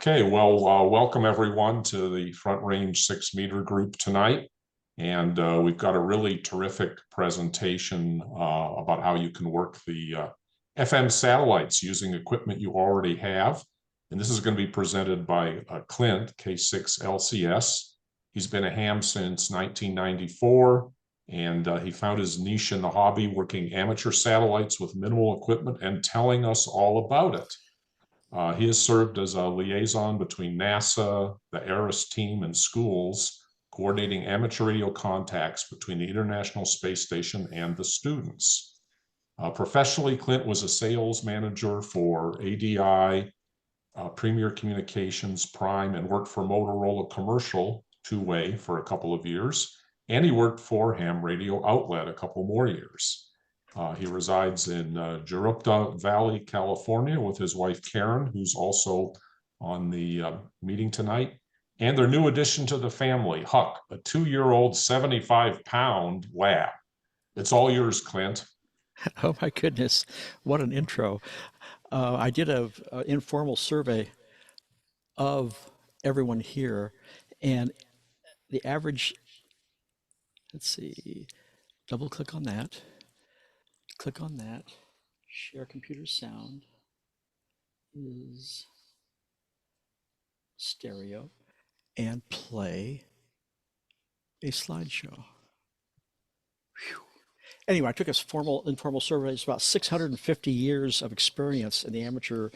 Okay, well, welcome everyone to the FrontRange6Meter group tonight. And we've got a really terrific presentation about how you can work the FM satellites using equipment you already have. And this is going to be presented by Clint, K6LCS. He's been a ham since 1994, and he found his niche in the hobby working amateur satellites with minimal equipment and telling us all about it. He has served as a liaison between NASA, the ARIS team, and schools, coordinating amateur radio contacts between the International Space Station and the students. Professionally, Clint was a sales manager for ADI, Premier Communications, Prime, and worked for Motorola Commercial, two-way, for a couple of years. And he worked for Ham Radio Outlet a couple more years. He resides in Jurupa Valley, California, with his wife, Karen, who's also on the meeting tonight. And their new addition to the family, Huck, a 2-year-old, 75-pound lab. It's all yours, Clint. Oh my goodness, what an intro. I did an informal survey of everyone here, and the average, let's see, double click on that, share computer sound is stereo, and play a slideshow. Whew. Anyway, I took a informal survey. It's about 650 years of experience in the amateur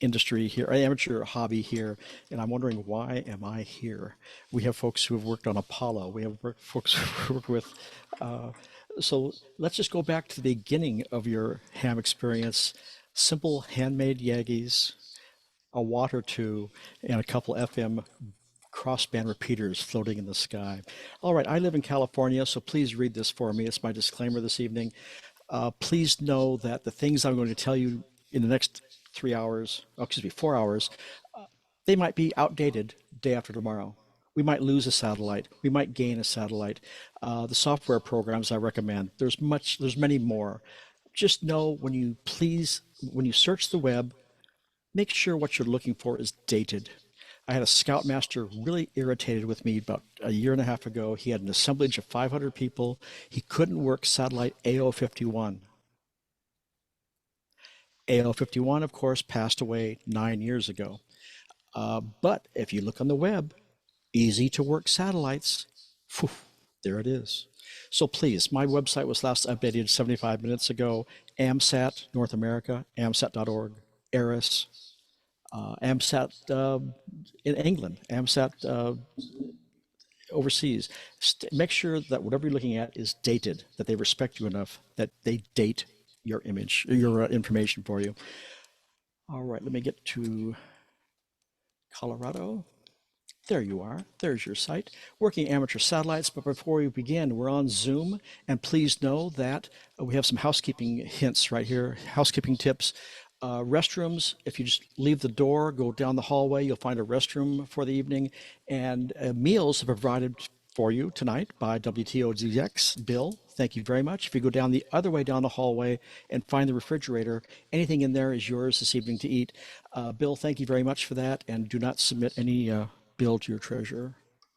industry here, amateur hobby here, and I'm wondering, why am I here? We have folks who have worked on Apollo. We have folks who work with. So let's just go back to the beginning of your ham experience. Simple handmade Yagis, a watt or two, and a couple FM crossband repeaters floating in the sky. All right, I live in California, so please read this for me. It's my disclaimer this evening. Please know that the things I'm going to tell you in the next 4 hours, they might be outdated day after tomorrow. We might lose a satellite. We might gain a satellite. The software programs I recommend, there's many more. Just know when you search the web, make sure what you're looking for is dated. I had a scoutmaster really irritated with me about a year and a half ago. He had an assemblage of 500 people. He couldn't work satellite AO51. AO51, of course, passed away 9 years ago. But if you look on the web, easy to work satellites, whew, there it is. So please, my website was last updated 75 minutes ago. AMSAT North America, AMSAT.org, ARIS, AMSAT in England, AMSAT overseas. Make sure that whatever you're looking at is dated, that they respect you enough, that they date your image, your information for you. All right, let me get to Colorado. There you are. There's your site. Working amateur satellites. But before we begin, we're on Zoom. And please know that we have some housekeeping hints right here, housekeeping tips. Restrooms, if you just leave the door, go down the hallway, you'll find a restroom for the evening. And meals are provided for you tonight by WTOZX. Bill, thank you very much. If you go down the other way down the hallway and find the refrigerator, anything in there is yours this evening to eat. Bill, thank you very much for that. And do not submit any bill to your treasurer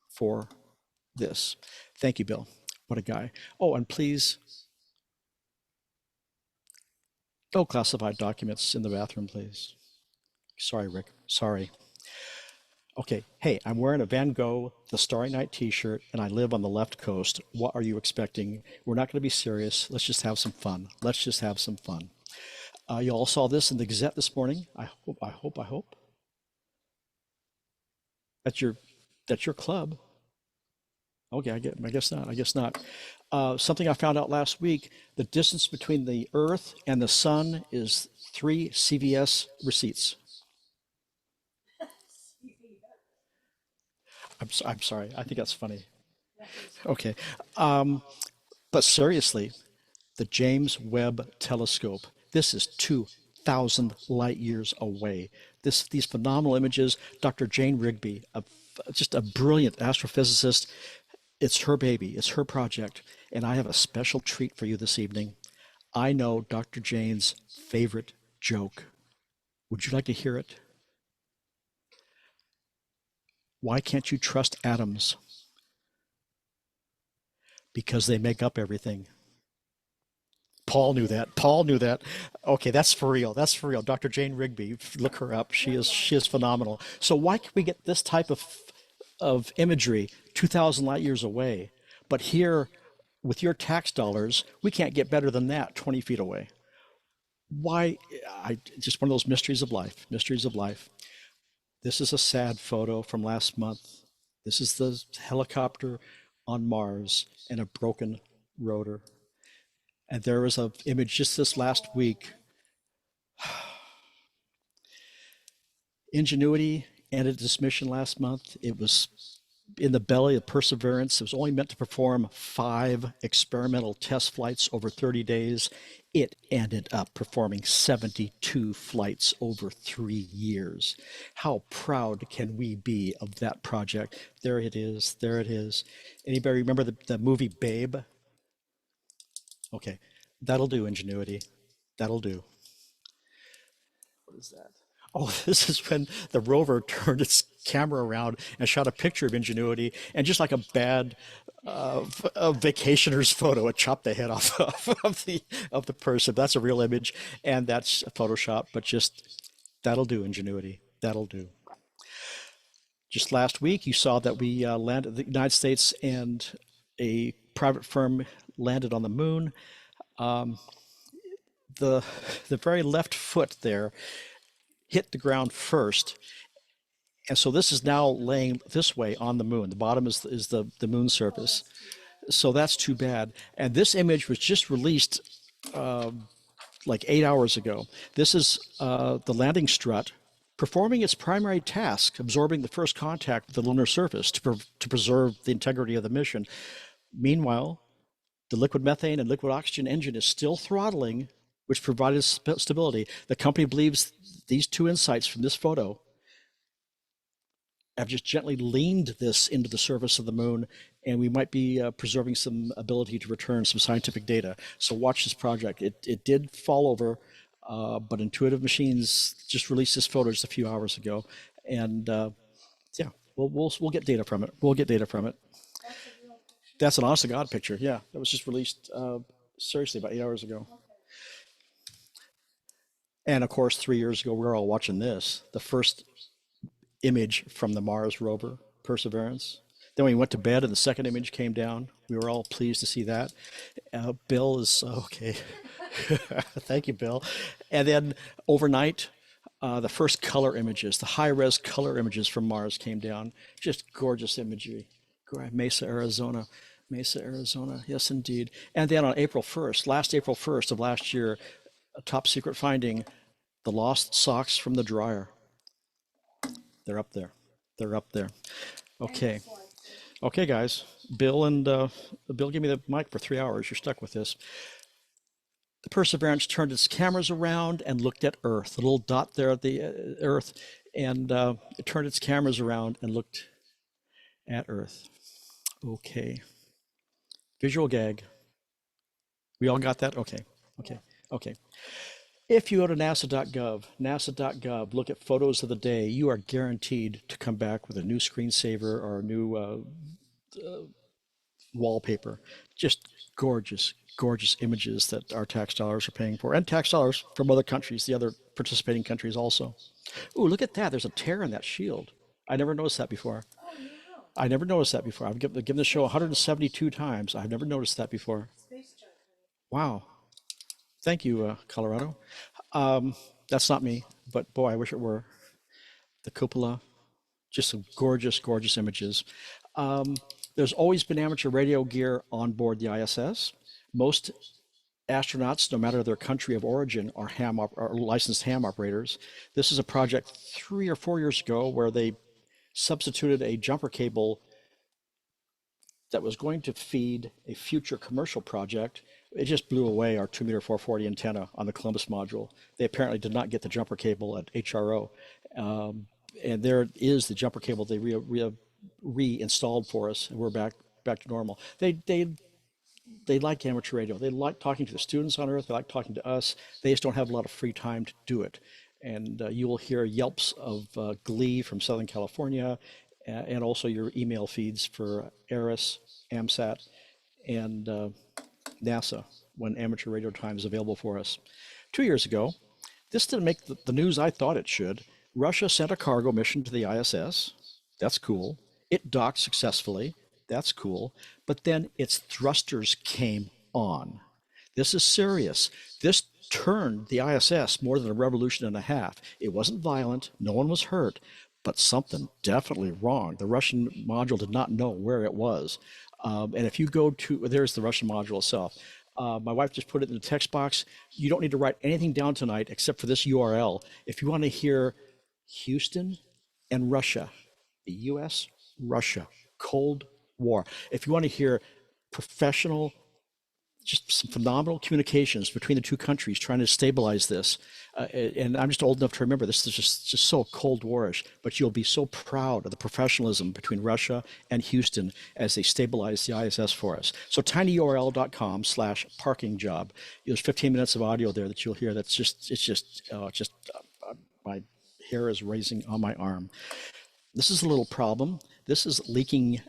for this. Thank you, Bill. What a guy. Oh, and please, no classified documents in the bathroom, please. Sorry, Rick. Sorry. Okay. Hey, I'm wearing a Van Gogh, The Starry Night t-shirt, and I live on the left coast. What are you expecting? We're not going to be serious. Let's just have some fun. Let's just have some fun. You all saw this in the Gazette this morning. I hope. That's your club. Okay, I guess not. Something I found out last week, the distance between the Earth and the sun is 3 CVS receipts. I'm sorry, I think that's funny. Okay, but seriously, the James Webb Telescope, this is 2,000 light years away. These phenomenal images, Dr. Jane Rigby, just a brilliant astrophysicist, it's her baby, it's her project, and I have a special treat for you this evening. I know Dr. Jane's favorite joke. Would you like to hear it? Why can't you trust atoms? Because they make up everything. Paul knew that. Paul knew that. Okay, that's for real. That's for real. Dr. Jane Rigby, look her up. She is phenomenal. So why can we get this type of imagery 2,000 light years away, but here with your tax dollars, we can't get better than that 20 feet away? Why? I just one of those mysteries of life. Mysteries of life. This is a sad photo from last month. This is the helicopter on Mars and a broken rotor. And there was an image just this last week. Ingenuity ended its mission last month. It was in the belly of Perseverance. It was only meant to perform 5 experimental test flights over 30 days. It ended up performing 72 flights over 3 years. How proud can we be of that project? There it is. There it is. Anybody remember the movie Babe? Okay, that'll do, Ingenuity. That'll do. What is that? Oh, this is when the rover turned its camera around and shot a picture of Ingenuity, and just like a bad a vacationer's photo, it chopped the head off of the person. That's a real image, and that's a Photoshop. But just that'll do, Ingenuity. That'll do. Just last week, you saw that we landed the United States and a private firm landed on the moon. The the very left foot there hit the ground first. And so this is now laying this way on the moon. The bottom is the moon surface. So that's too bad. And this image was just released like 8 hours ago. This is the landing strut performing its primary task, absorbing the first contact with the lunar surface to preserve the integrity of the mission. Meanwhile, the liquid methane and liquid oxygen engine is still throttling, which provided stability. The company believes these two insights from this photo have just gently leaned this into the surface of the moon, and we might be preserving some ability to return some scientific data. So watch this project. It did fall over, but Intuitive Machines just released this photo just a few hours ago, and yeah, we'll get data from it. We'll get data from it. That's an honest to God picture. Yeah, that was just released seriously about 8 hours ago. And of course, 3 years ago, we were all watching this, the first image from the Mars rover, Perseverance. Then we went to bed and the second image came down. We were all pleased to see that. Bill is okay. Thank you, Bill. And then overnight, the first color images, the high-res color images from Mars came down. Just gorgeous imagery. Mesa, Arizona. Mesa, Arizona. Yes, indeed. And then on April 1st, last April 1st of last year, a top secret finding, the lost socks from the dryer. They're up there. They're up there. Okay. Okay, guys. Bill give me the mic for 3 hours. You're stuck with this. The Perseverance turned its cameras around and looked at Earth, the little dot there at the Earth, and it turned its cameras around and looked at Earth. Okay. Visual gag. We all got that? Okay. Okay. Okay. If you go to nasa.gov, look at photos of the day, you are guaranteed to come back with a new screensaver or a new wallpaper. Just gorgeous, gorgeous images that our tax dollars are paying for, and tax dollars from other countries, the other participating countries also. Ooh, look at that. There's a tear in that shield. I never noticed that before. I never noticed that before. I've given the show 172 times. I've never noticed that before. Wow. Thank you, Colorado. That's not me, but boy, I wish it were. The cupola, just some gorgeous, gorgeous images. There's always been amateur radio gear on board the ISS. Most astronauts, no matter their country of origin, are licensed ham operators. This is a project 3 or 4 years ago where they substituted a jumper cable that was going to feed a future commercial project. It just blew away our 2 meter 440 antenna on the Columbus module. They apparently did not get the jumper cable at HRO. And there is the jumper cable they reinstalled for us, and we're back to normal. They like amateur radio. They like talking to the students on Earth. They like talking to us. They just don't have a lot of free time to do it. And you will hear yelps of glee from Southern California and also your email feeds for ARIS, AMSAT, and NASA when amateur radio time is available for us. 2 years ago, this didn't make the news I thought it should. Russia sent a cargo mission to the ISS. That's cool. It docked successfully. That's cool. But then its thrusters came on. This is serious. This turned the ISS more than a revolution and a half. It wasn't violent. No one was hurt, but something definitely wrong. The Russian module did not know where it was. And if you go to, there's the Russian module itself. My wife just put it in the text box. You don't need to write anything down tonight except for this URL. If you want to hear Houston and Russia, the US, Russia, Cold War. If you want to hear professional, just some phenomenal communications between the two countries trying to stabilize this. And I'm just old enough to remember this is just so Cold Warish, but you'll be so proud of the professionalism between Russia and Houston as they stabilize the ISS for us. So tinyurl.com/parkingjob. There's 15 minutes of audio there that you'll hear. That's my hair is raising on my arm. This is a little problem. This is leaking.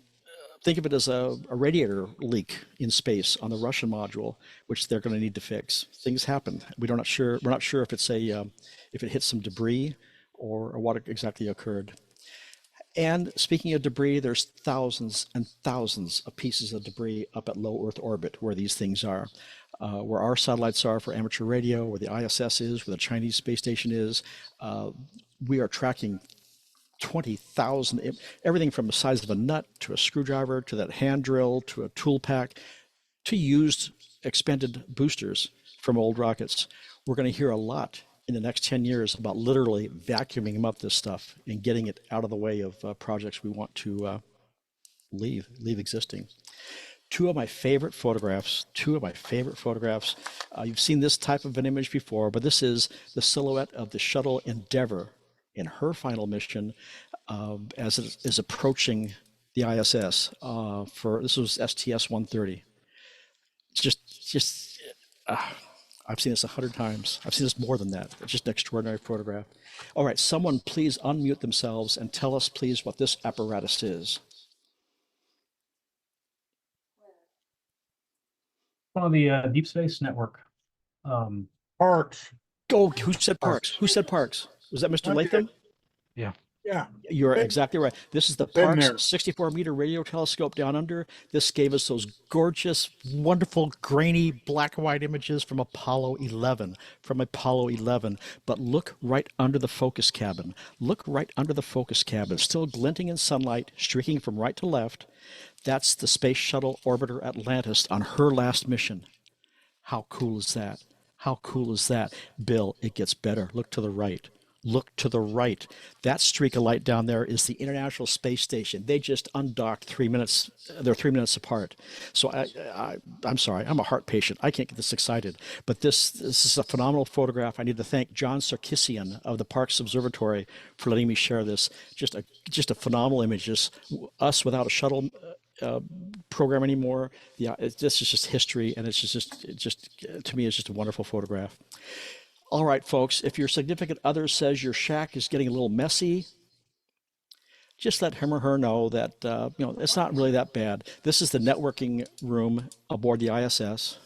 Think of it as a radiator leak in space on the Russian module, which they're going to need to fix. Things happen. We're not sure if it's if it hit some debris or what exactly occurred. And speaking of debris, there's thousands and thousands of pieces of debris up at low Earth orbit where these things are. Where our satellites are for amateur radio, where the ISS is, where the Chinese space station is. We are tracking 20,000, everything from the size of a nut to a screwdriver to that hand drill to a tool pack to used expended boosters from old rockets. We're going to hear a lot in the next 10 years about literally vacuuming up this stuff and getting it out of the way of projects we want to leave existing. Two of my favorite photographs. You've seen this type of an image before, but this is the silhouette of the shuttle Endeavour in her final mission as it is approaching the ISS. This was STS-130. I've seen this 100 times. I've seen this more than that. It's just an extraordinary photograph. All right, someone please unmute themselves and tell us please what this apparatus is. One of the Deep Space Network. Parks. Oh, who said Parks? Who said Parks? Was that Mr. Latham? Yeah. Yeah. You're exactly right. This is the Parks 64-meter radio telescope down under. This gave us those gorgeous, wonderful, grainy black and white images from Apollo 11. But look right under the focus cabin. Still glinting in sunlight, streaking from right to left. That's the Space Shuttle Orbiter Atlantis on her last mission. How cool is that? Bill, it gets better. Look to the right. That streak of light down there is the International Space Station. They just undocked 3 minutes. They're 3 minutes apart. So I'm sorry. I'm a heart patient. I can't get this excited. But this is a phenomenal photograph. I need to thank John Sarkissian of the Parks Observatory for letting me share this. Just a phenomenal image. Just us without a shuttle program anymore. Yeah, this is just history, and it's just to me, it's just a wonderful photograph. All right, folks, if your significant other says your shack is getting a little messy, just let him or her know that it's not really that bad. This is the networking room aboard the ISS.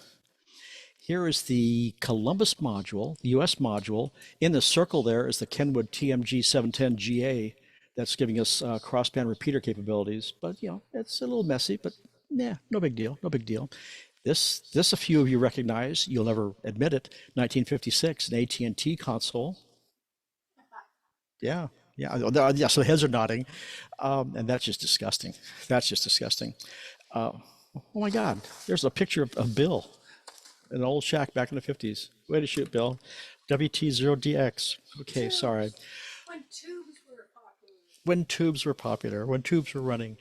Here is the Columbus module, the US module. In the circle there is the Kenwood TMG 710GA that's giving us crossband repeater capabilities. But, it's a little messy, but no big deal. This a few of you recognize. You'll never admit it. 1956, an AT&T console. Yeah. So the heads are nodding, and that's just disgusting. Oh my God! There's a picture of Bill, an old shack back in the 50s. Way to shoot, Bill. WT0DX. Okay, sorry. When tubes were popular, when tubes were running.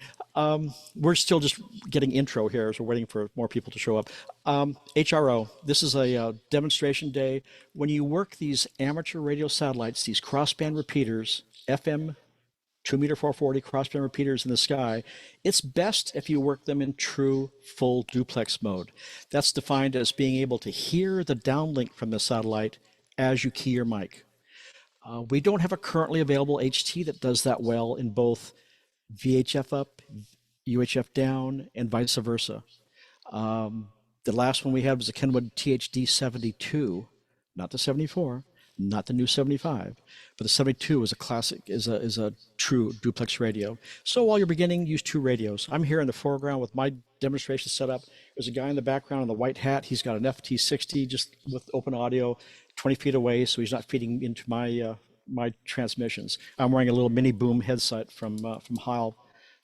We're still just getting intro here, so we're waiting for more people to show up. HRO, this is a demonstration day. When you work these amateur radio satellites, these crossband repeaters, FM 2 meter 440 crossband repeaters in the sky, it's best if you work them in true full duplex mode. That's defined as being able to hear the downlink from the satellite as you key your mic. We don't have a currently available HT that does that well in both VHF up, UHF down, and vice versa. The last one we had was a Kenwood THD 72, not the 74, not the new 75, but the 72 is a classic, is a true duplex radio. So while you're beginning, use two radios. I'm here in the foreground with my demonstration set up. There's a guy in the background in the white hat. He's got an FT60 just with open audio, 20 feet away, so he's not feeding into my transmissions. I'm wearing a little mini boom headset from Heil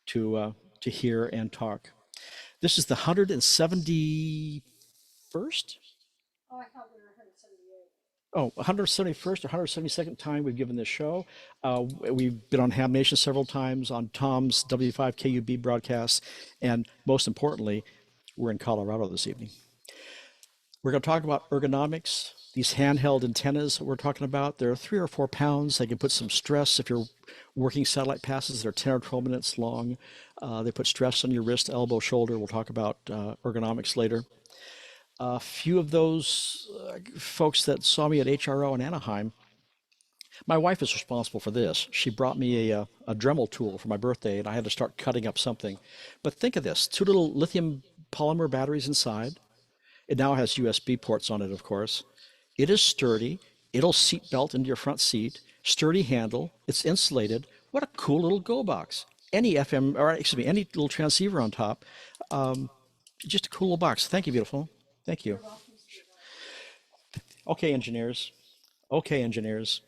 to hear and talk. This is the 171st? Oh, I thought we were 178. Oh, 171st or 172nd time we've given this show. We've been on Ham Nation several times, on Tom's W5KUB broadcast, and most importantly, we're in Colorado this evening. We're going to talk about ergonomics. These handheld antennas that we're talking about, they're 3 or 4 pounds. They can put some stress if you're working satellite passes that are 10 or 12 minutes long. They put stress on your wrist, elbow, shoulder. We'll talk about ergonomics later. A few of those folks that saw me at HRO in Anaheim, my wife is responsible for this. She brought me a Dremel tool for my birthday, and I had to start cutting up something. But think of this, 2 little lithium polymer batteries inside. It now has USB ports on it, of course. It is sturdy. It'll seat belt into your front seat. Sturdy handle. It's insulated. What a cool little go box. Any FM, or excuse me, any little transceiver on top. Just a cool little box. Thank you, beautiful. Thank you. Okay, engineers. Okay, engineers.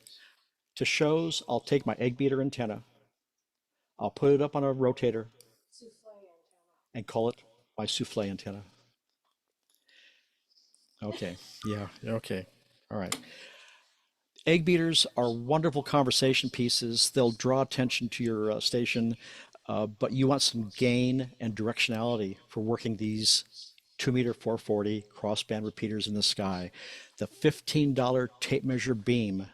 To shows, I'll take my egg beater antenna. I'll put it up on a rotator Souffle antenna. and call it my souffle antenna. Okay, yeah, okay, all right. Egg beaters are wonderful conversation pieces. They'll draw attention to your station, but you want some gain and directionality for working these 2-meter 440 crossband repeaters in the sky. The $15 tape measure beam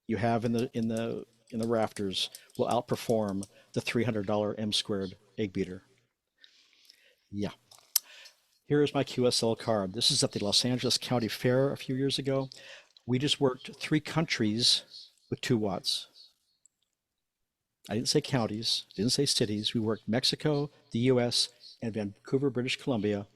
you have in the rafters will outperform the $300 M-squared egg beater. Yeah. Here is my QSL card. This is at the Los Angeles County Fair a few years ago. We just worked 3 countries with 2 watts. I didn't say counties, didn't say cities. We worked Mexico, the US, and Vancouver, British Columbia,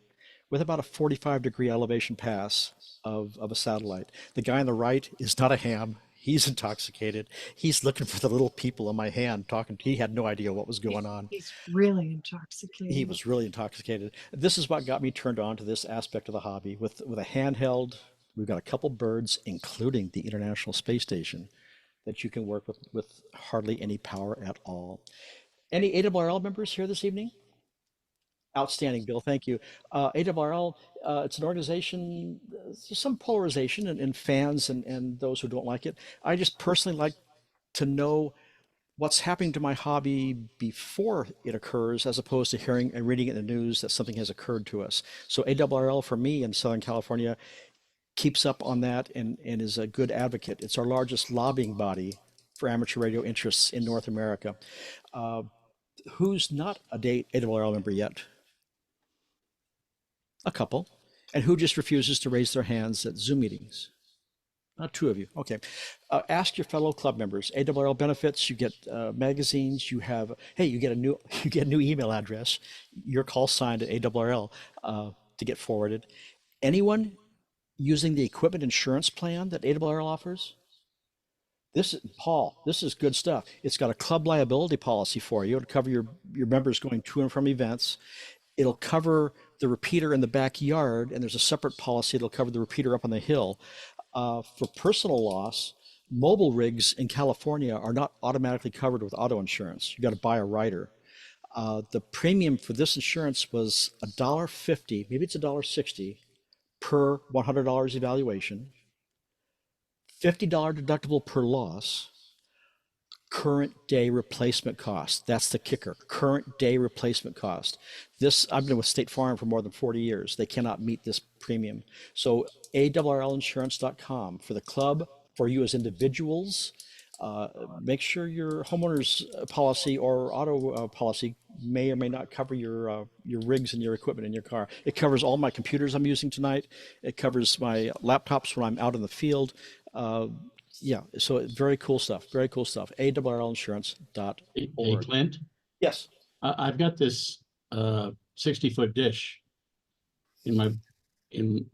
with about a 45-degree elevation pass of a satellite. The guy on the right is not a ham. He's intoxicated. He's looking for the little people in my hand talking. He had no idea what was going on. He's really intoxicated. He was really intoxicated. This is what got me turned on to this aspect of the hobby. With a handheld, we've got a couple birds, including the International Space Station, that you can work with hardly any power at all. Any ARRL members here this evening? Outstanding, Bill. Thank you. ARRL, it's an organization, there's some polarization in fans and those who don't like it. I just personally like to know what's happening to my hobby before it occurs, as opposed to hearing and reading in the news that something has occurred to us. So ARRL for me in Southern California keeps up on that and is a good advocate. It's our largest lobbying body for amateur radio interests in North America. Who's not a ARRL member yet? A couple. And who just refuses to raise their hands at Zoom meetings? 2 of you. Okay. Ask your fellow club members. ARRL benefits. You get magazines. You have. Hey, you get a new email address. Your call signed at ARRL to get forwarded. Anyone using the equipment insurance plan that ARRL offers? This is Paul. This is good stuff. It's got a club liability policy for you. It'll cover your members going to and from events. It'll cover the repeater in the backyard, and there's a separate policy that'll cover the repeater up on the hill. For personal loss, mobile rigs in California are not automatically covered with auto insurance. You got to buy a rider. The premium for this insurance was $1.50, maybe it's $1.60 per $100 evaluation, $50 deductible per loss, current day replacement cost. That's the kicker, current day replacement cost. I've been with State Farm for more than 40 years. They cannot meet this premium. So ARRLinsurance.com for the club, for you as individuals. Make sure your homeowner's policy or auto policy may or may not cover your rigs and your equipment in your car. It covers all my computers I'm using tonight. It covers my laptops when I'm out in the field. Yeah, so very cool stuff. Very cool stuff. ARRLinsurance.org. Hey, Clint, Yes. I've got this 60-foot dish in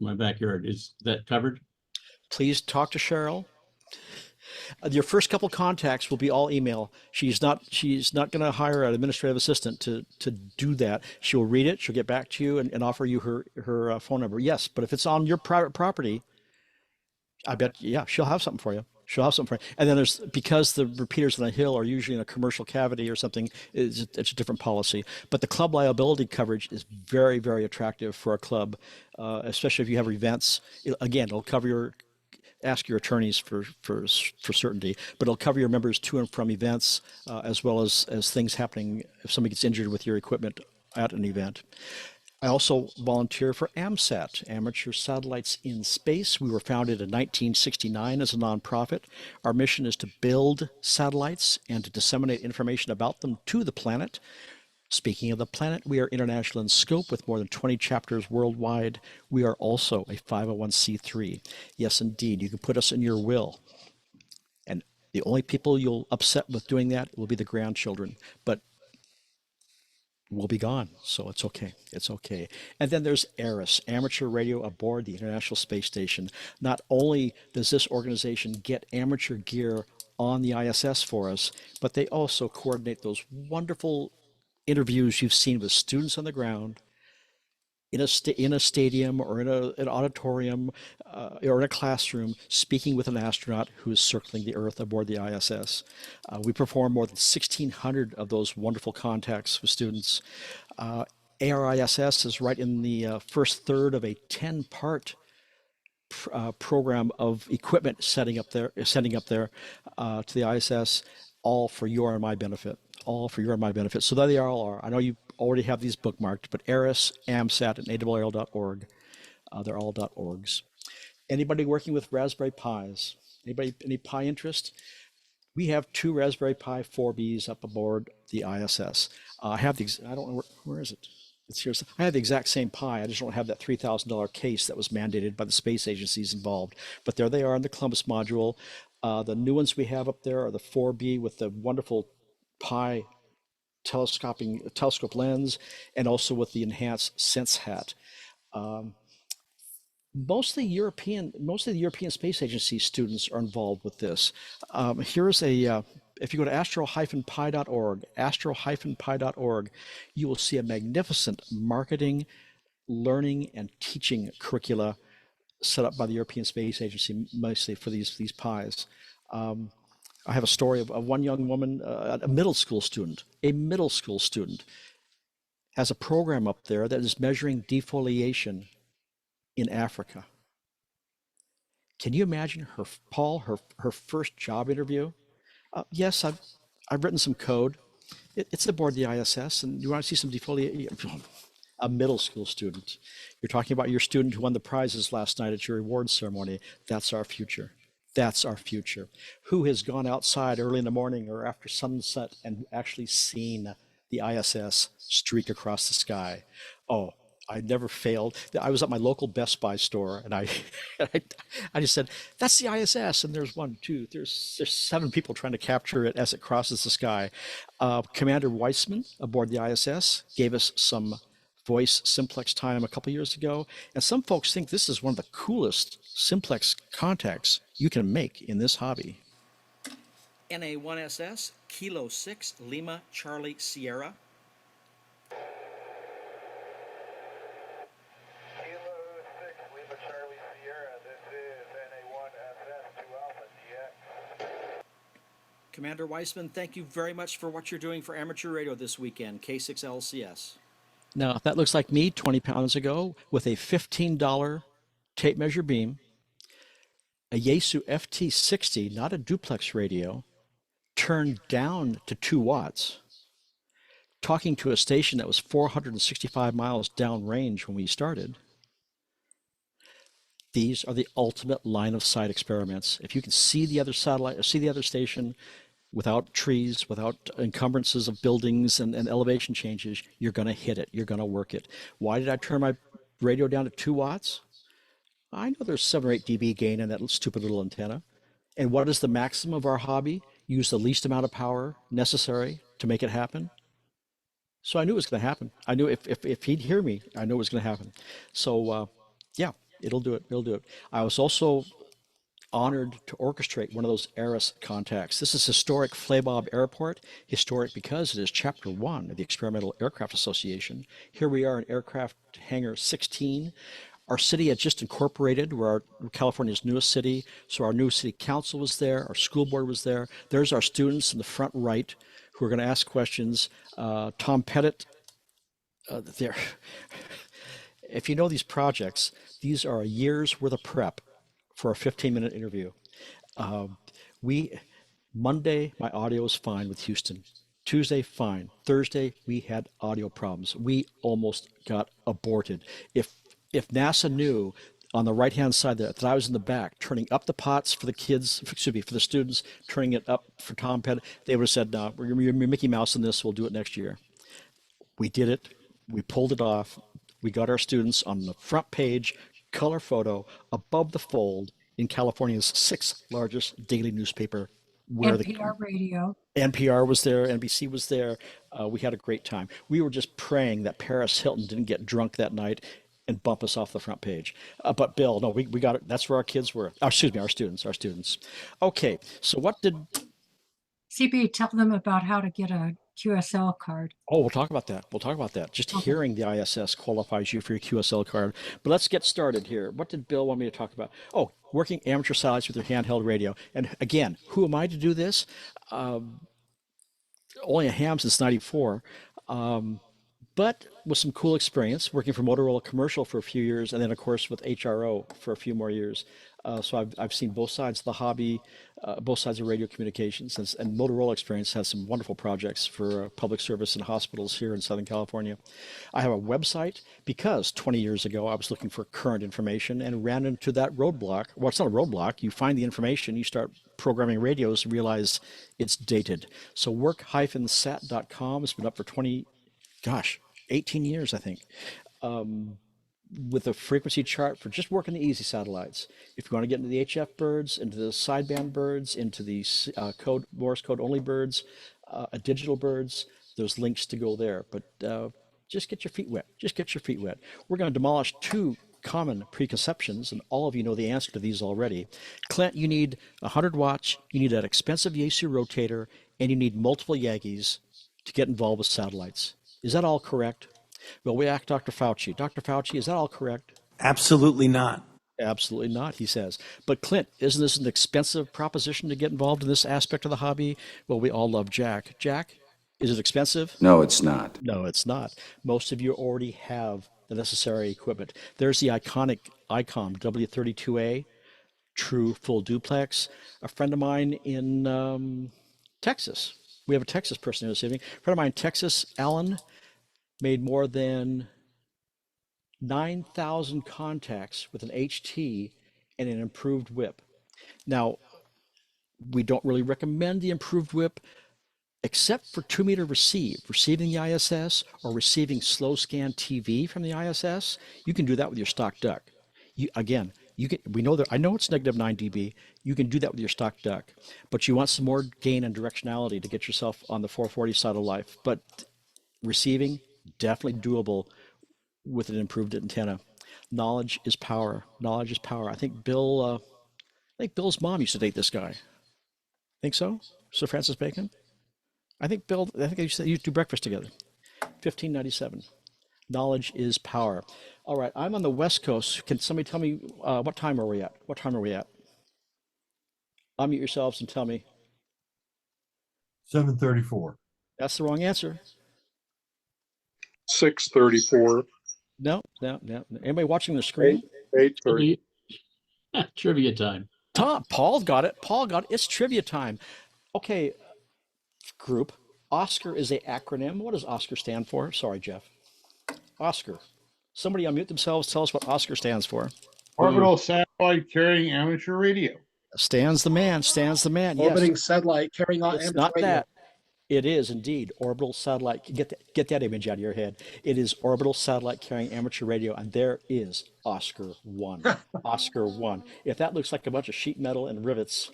my backyard. Is that covered? Please talk to Cheryl. Your first couple contacts will be all email. She's not going to hire an administrative assistant to do that. She'll read it. She'll get back to you and offer you her phone number. Yes, but if it's on your private property, I bet, yeah, she'll have something for you. She'll have something for you. And then there's, because the repeaters on the hill are usually in a commercial cavity or something, it's a different policy. But the club liability coverage is very, very attractive for a club, especially if you have events. Again, it'll cover your, ask your attorneys for certainty, but it'll cover your members to and from events, as well as things happening if somebody gets injured with your equipment at an event. I also volunteer for AMSAT, Amateur Satellites in Space. We were founded in 1969 as a nonprofit. Our mission is to build satellites and to disseminate information about them to the planet. Speaking of the planet, we are international in scope with more than 20 chapters worldwide. We are also a 501c3. Yes, indeed, you can put us in your will. And the only people you'll upset with doing that will be the grandchildren. But we'll be gone, so it's okay. It's okay. And then there's ARIS, Amateur Radio Aboard the International Space Station. Not only does this organization get amateur gear on the ISS for us, but they also coordinate those wonderful interviews you've seen with students on the ground in a stadium or in an auditorium or in a classroom, speaking with an astronaut who is circling the Earth aboard the ISS. We perform more than 1,600 of those wonderful contacts with students. ARISS is right in the first third of a 10-part program of equipment sending up there to the ISS, all for your and my benefit. All for your and my benefit. So there they all are. I know you already have these bookmarked, but ARIS, AMSAT, and ARRL.org. They're all .orgs. Anybody working with Raspberry Pis? Anybody, any Pi interest? We have 2 Raspberry Pi 4Bs up aboard the ISS. I have these, I don't know, where is it? It's here. I have the exact same Pi. I just don't have that $3,000 case that was mandated by the space agencies involved. But there they are in the Columbus module. The new ones we have up there are the 4B with the wonderful Pi telescope lens, and also with the enhanced Sense hat. Most of the European Space Agency students are involved with this. Here's a if you go to astro-pi.org, you will see a magnificent marketing, learning, and teaching curricula set up by the European Space Agency, mostly for these Pis. I have a story of one young woman, a middle school student, has a program up there that is measuring defoliation in Africa. Can you imagine her, Paul, her first job interview? Yes, I've written some code. It's aboard the ISS, and you want to see some defoliation? A middle school student. You're talking about your student who won the prizes last night at your awards ceremony. That's our future. That's our future. Who has gone outside early in the morning or after sunset and actually seen the ISS streak across the sky? Oh, I never failed. I was at my local Best Buy store, and I just said, "That's the ISS." And there's there's 7 people trying to capture it as it crosses the sky. Commander Weissman aboard the ISS gave us some voice simplex time a couple years ago, and some folks think this is one of the coolest simplex contacts you can make in this hobby. NA1SS, Kilo 6, Lima, Charlie, Sierra. Kilo 6, Lima, Charlie, Sierra. This is NA1SS 2 Alpha GX. Commander Weissman, thank you very much for what you're doing for amateur radio this weekend, K6LCS. Now, that looks like me 20 pounds ago with a $15 tape measure beam, a Yaesu FT60, not a duplex radio, turned down to 2 watts, talking to a station that was 465 miles downrange when we started. These are the ultimate line of sight experiments. If you can see the other satellite, or see the other station without trees, without encumbrances of buildings and elevation changes, you're going to hit it. You're going to work it. Why did I turn my radio down to 2 watts? I know there's 7 or 8 dB gain in that stupid little antenna. And what is the maximum of our hobby? Use the least amount of power necessary to make it happen. So I knew it was going to happen. I knew if he'd hear me, I knew it was going to happen. So yeah, it'll do it. It'll do it. I was also honored to orchestrate one of those ARIS contacts. This is historic Flabob Airport, historic because it is Chapter 1 of the Experimental Aircraft Association. Here we are in Aircraft Hangar 16. Our city had just incorporated. We're California's newest city, so our new city council was there, our school board was there. There's our students in the front right who are going to ask questions. Tom Pettit, there. If you know these projects, these are a year's worth of prep for a 15-minute interview. We Monday, my audio was fine with Houston. Tuesday, fine. Thursday, we had audio problems. We almost got aborted. If NASA knew on the right-hand side that I was in the back turning up the pots for the kids, excuse me, for the students, turning it up for Tom Pettit, they would have said, no, we're Mickey Mouse in this. We'll do it next year. We did it. We pulled it off. We got our students on the front page, color photo, above the fold in California's sixth largest daily newspaper. Where NPR radio. NPR was there, NBC was there. We had a great time. We were just praying that Paris Hilton didn't get drunk that night and bump us off the front page. But Bill, no, we got it. That's where our kids were. Excuse me, our students. Okay, so what did... CB, tell them about how to get a QSL card. Oh, we'll talk about that. Just Okay. hearing the ISS qualifies you for your QSL card. But let's get started here. What did Bill want me to talk about? Oh, working amateur satellites with your handheld radio. And again, who am I to do this? Only a ham since '94. But with some cool experience working for Motorola Commercial for a few years, and then of course with HRO for a few more years. So I've seen both sides of the hobby, both sides of radio communications, and Motorola experience has some wonderful projects for public service and hospitals here in Southern California. I have a website because 20 years ago I was looking for current information and ran into that roadblock. Well, it's not a roadblock. You find the information, you start programming radios, and realize it's dated. So work-sat.com has been up for 18 years, I think, with a frequency chart for just working the easy satellites. If you want to get into the HF birds, into the sideband birds, into the Morse code only birds, digital birds, there's links to go there. But just get your feet wet. We're going to demolish two common preconceptions, and all of you know the answer to these already. Clint, you need 100 watts, you need that expensive Yaesu rotator, and you need multiple Yankees to get involved with satellites. Is that all correct? Well, we ask Dr. Fauci. Dr. Fauci, is that all correct? Absolutely not. Absolutely not, he says. But Clint, isn't this an expensive proposition to get involved in this aspect of the hobby? Well, we all love Jack. Jack, is it expensive? No, it's not. No, it's not. Most of you already have the necessary equipment. There's the iconic ICOM W32A, true full duplex. A friend of mine in Texas, we have a Texas person here this evening. A friend of mine in Texas, Alan, made more than 9,000 contacts with an HT and an improved whip. Now, we don't really recommend the improved whip except for 2-meter receiving the ISS or receiving slow scan TV from the ISS. You can do that with your stock duck. We know that I know it's -9 dB. You can do that with your stock duck, but you want some more gain and directionality to get yourself on the 440 side of life. But receiving, definitely doable with an improved antenna. Knowledge is power. I think Bill's mom used to date this guy. Think so? Sir Francis Bacon? I think they used to do breakfast together. 1597. Knowledge is power. All right, I'm on the West Coast. Can somebody tell me what time are we at? Unmute yourselves and tell me. 7:34. That's the wrong answer. 6:34. No. Anybody watching the screen? 8:30. Trivia time. Paul got it. It's trivia time. Okay, group. Oscar is a acronym. What does Oscar stand for? Sorry, Jeff. Oscar. Somebody unmute themselves. Tell us what Oscar stands for. Orbital satellite carrying amateur radio. Stands the man. Orbiting Yes. satellite carrying on It's amateur not radio. that. It is indeed orbital satellite. Get that image out of your head. It is orbital satellite carrying amateur radio, and there is Oscar 1. Oscar 1. If that looks like a bunch of sheet metal and rivets,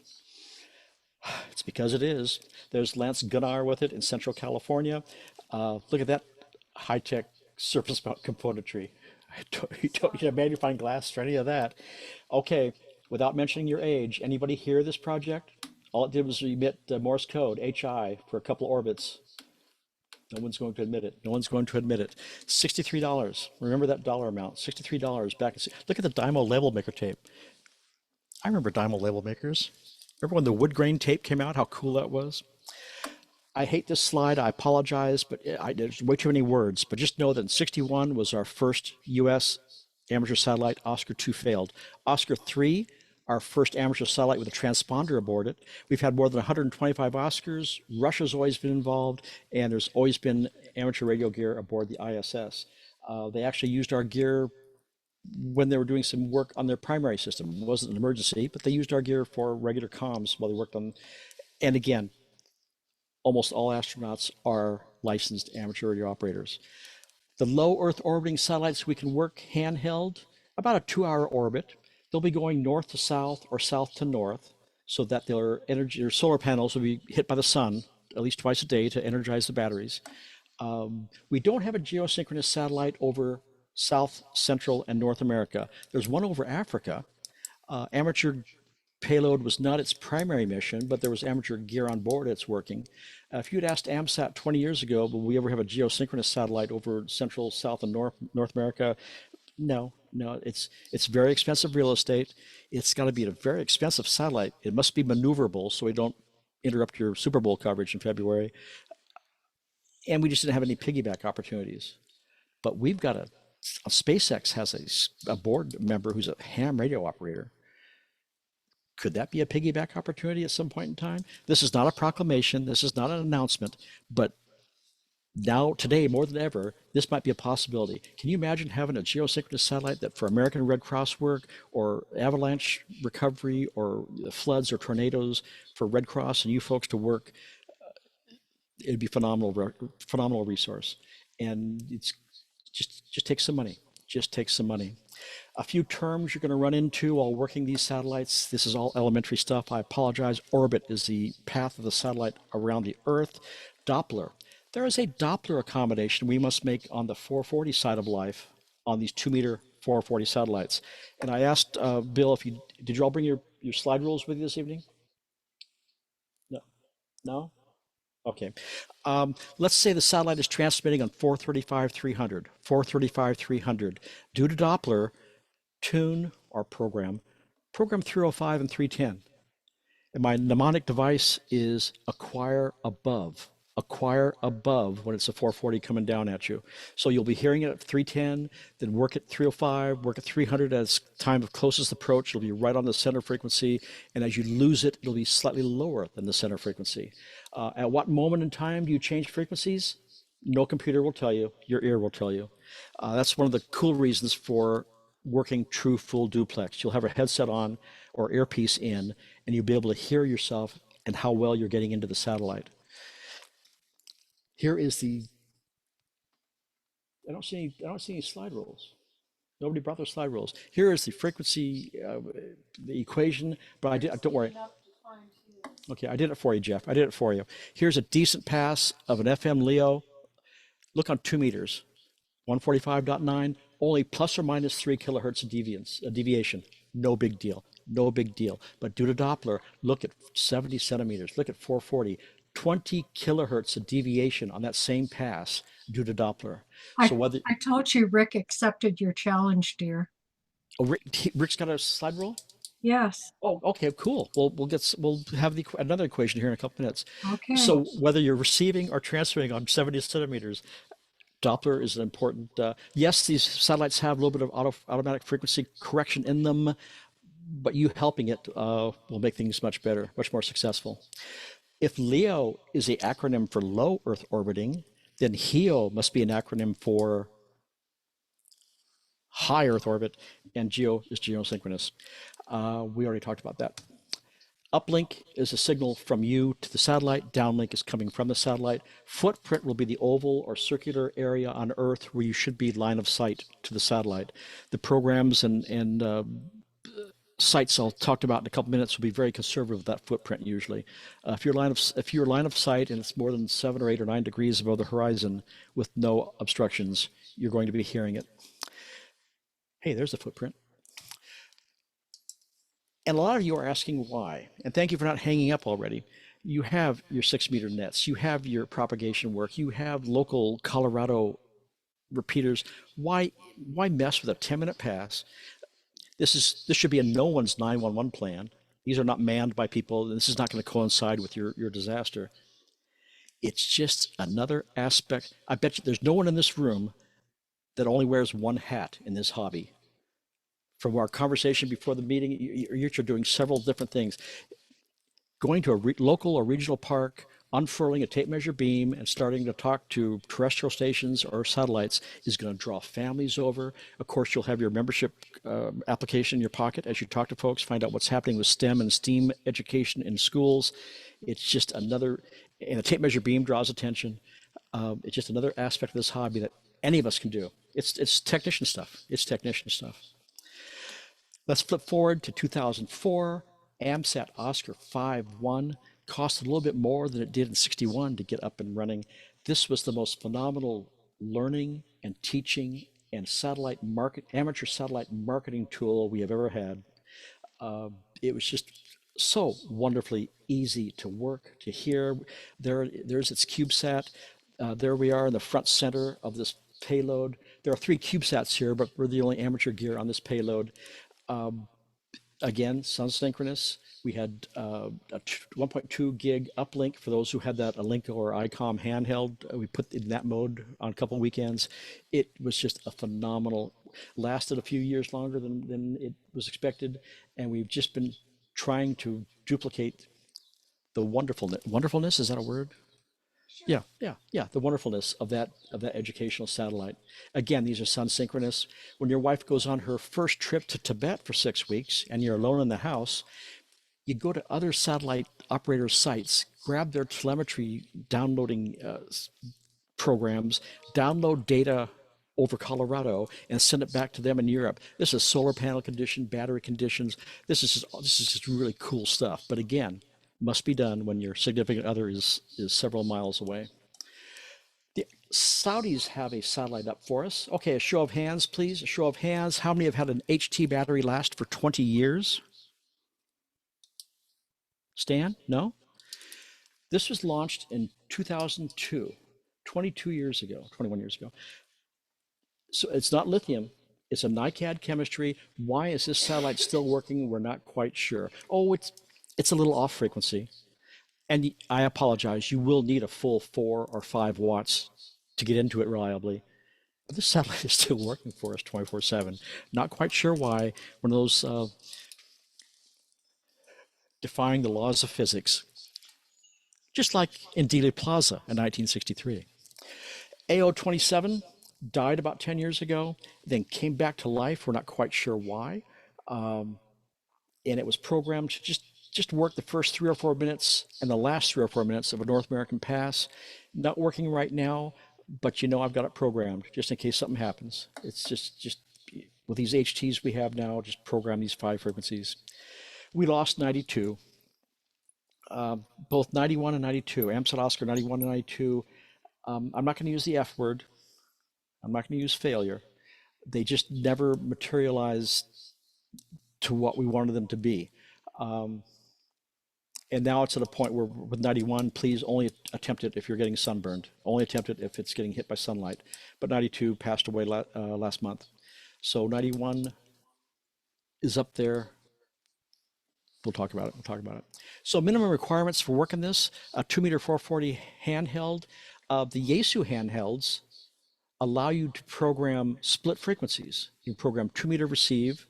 it's because it is. There's Lance Gunnar with it in Central California. Look at that high-tech surface mount componentry. You don't need a magnifying glass for any of that. Okay, without mentioning your age, anybody hear this project? All it did was emit Morse code, HI, for a couple of orbits. No one's going to admit it. No one's going to admit it. $63. Remember that dollar amount. $63 back. Look at the Dymo label maker tape. I remember Dymo label makers. Remember when the wood grain tape came out, how cool that was? I hate this slide. I apologize, but there's way too many words. But just know that in 61 was our first U.S. amateur satellite. Oscar 2 failed. Oscar 3, our first amateur satellite with a transponder aboard it. We've had more than 125 Oscars. Russia's always been involved, and there's always been amateur radio gear aboard the ISS. They actually used our gear when they were doing some work on their primary system. It wasn't an emergency, but they used our gear for regular comms while they worked on. And again, almost all astronauts are licensed amateur radio operators. The low Earth orbiting satellites we can work handheld, about a 2-hour orbit. They'll be going north to south or south to north so that their solar panels will be hit by the sun at least twice a day to energize the batteries. We don't have a geosynchronous satellite over South, Central, and North America. There's one over Africa. Amateur payload was not its primary mission, but there was amateur gear on board. It's working. If you'd asked AMSAT 20 years ago, will we ever have a geosynchronous satellite over Central, South, and North America? No. It's very expensive real estate. It's got to be a very expensive satellite. It must be maneuverable so we don't interrupt your Super Bowl coverage in February. And we just didn't have any piggyback opportunities. But we've got SpaceX has a board member who's a ham radio operator. Could that be a piggyback opportunity at some point in time? This is not a proclamation. This is not an announcement, but now, today, more than ever, this might be a possibility. Can you imagine having a geosynchronous satellite that for American Red Cross work or avalanche recovery or floods or tornadoes for Red Cross and you folks to work? It'd be phenomenal resource. And it's just takes some money. Just takes some money. A few terms you're going to run into while working these satellites. This is all elementary stuff. I apologize. Orbit is the path of the satellite around the Earth. Doppler. There is a Doppler accommodation we must make on the 440 side of life on these 2-meter 440 satellites. And I asked Bill, did you all bring your slide rules with you this evening? No? Okay. Let's say the satellite is transmitting on 435-300, 435-300. Due to Doppler, tune or program 305 and 310. And my mnemonic device is acquire above when it's a 440 coming down at you. So you'll be hearing it at 310, then work at 305, work at 300 as time of closest approach. It'll be right on the center frequency. And as you lose it, it'll be slightly lower than the center frequency. At what moment in time do you change frequencies? No computer will tell you. Your ear will tell you. That's one of the cool reasons for working true full duplex. You'll have a headset on or earpiece in, and you'll be able to hear yourself and how well you're getting into the satellite. Here is I don't see any slide rules. Nobody brought their slide rules. Here is the frequency, the equation, but don't worry. Okay, I did it for you, Jeff. I did it for you. Here's a decent pass of an FM LEO. Look on 2 meters, 145.9, only plus or minus 3 kilohertz of deviation. No big deal. But due to Doppler, look at 70 centimeters, look at 440. 20 kilohertz of deviation on that same pass due to Doppler. I told you Rick accepted your challenge, dear. Oh, Rick's got a slide rule? Yes. Oh, okay, cool. We'll have another equation here in a couple minutes. Okay. So whether you're receiving or transmitting on 70 centimeters, Doppler is an important. Yes, these satellites have a little bit of automatic frequency correction in them, but you helping it will make things much better, much more successful. If LEO is the acronym for low Earth orbiting, then HEO must be an acronym for high Earth orbit, and GEO is geosynchronous. We already talked about that. Uplink is a signal from you to the satellite. Downlink is coming from the satellite. Footprint will be the oval or circular area on Earth where you should be line of sight to the satellite. The programs and sites I'll talk about in a couple minutes will be very conservative with that footprint usually. If your line of sight and it's more than 7 or 8 or 9 degrees above the horizon with no obstructions, you're going to be hearing it. Hey, there's the footprint. And a lot of you are asking why, and thank you for not hanging up already. You have your 6-meter nets, you have your propagation work, you have local Colorado repeaters. Why mess with a 10-minute pass? This should be a no one's 911 plan. These are not manned by people. This is not going to coincide with your disaster. It's just another aspect. I bet you there's no one in this room that only wears one hat in this hobby. From our conversation before the meeting, you're doing several different things. Going to a local or regional park, unfurling a tape measure beam and starting to talk to terrestrial stations or satellites is going to draw families over. Of course, you'll have your membership application in your pocket as you talk to folks, find out what's happening with STEM and STEAM education in schools. It's just another, and a tape measure beam draws attention. It's just another aspect of this hobby that any of us can do. It's technician stuff. It's technician stuff. Let's flip forward to 2004. AMSAT Oscar 5-1 cost a little bit more than it did in 61 to get up and running. This was the most phenomenal learning and teaching and amateur satellite marketing tool we have ever had. It was just so wonderfully easy to work, to hear. There's its CubeSat. There we are in the front center of this payload. There are 3 CubeSats here, but we're the only amateur gear on this payload. Again, sun synchronous. We had a 1.2 gig uplink for those who had that Alinco or ICOM handheld. We put in that mode on a couple of weekends. It was just a phenomenal, lasted a few years longer than it was expected. And we've just been trying to duplicate the wonderfulness, is that a word? Yeah, the wonderfulness of that educational satellite. Again, these are sun synchronous. When your wife goes on her first trip to Tibet for 6 weeks and you're alone in the house, you go to other satellite operators' sites, grab their telemetry downloading programs, download data over Colorado and send it back to them in Europe. This is solar panel condition, battery conditions. This is just really cool stuff. But again, must be done when your significant other is several miles away. The Saudis have a satellite up for us. Okay, a show of hands, please. A show of hands. How many have had an HT battery last for 20 years? Stan? No? This was launched in 2002, 22 years ago, 21 years ago. So it's not lithium. It's a NiCad chemistry. Why is this satellite still working? We're not quite sure. Oh, it's a little off frequency. And I apologize, you will need a full 4 or 5 watts to get into it reliably. But this satellite is still working for us 24/7. Not quite sure why. One of those defying the laws of physics. Just like in Dealey Plaza in 1963. AO-27 died about 10 years ago, then came back to life. We're not quite sure why. And it was programmed to just work the first 3 or 4 minutes and the last 3 or 4 minutes of a North American pass. Not working right now, but I've got it programmed just in case something happens. It's just with these HTs we have now, just program these 5 frequencies. We lost 92, both 91 and 92, AMSAT Oscar 91 and 92. I'm not going to use the F word. I'm not going to use failure. They just never materialized to what we wanted them to be. And now it's at a point where with 91, please only attempt it if you're getting sunburned. Only attempt it if it's getting hit by sunlight. But 92 passed away last month. So 91 is up there. We'll talk about it. So minimum requirements for working this, a 2-meter 440 handheld. The Yaesu handhelds allow you to program split frequencies. You can program 2-meter receive,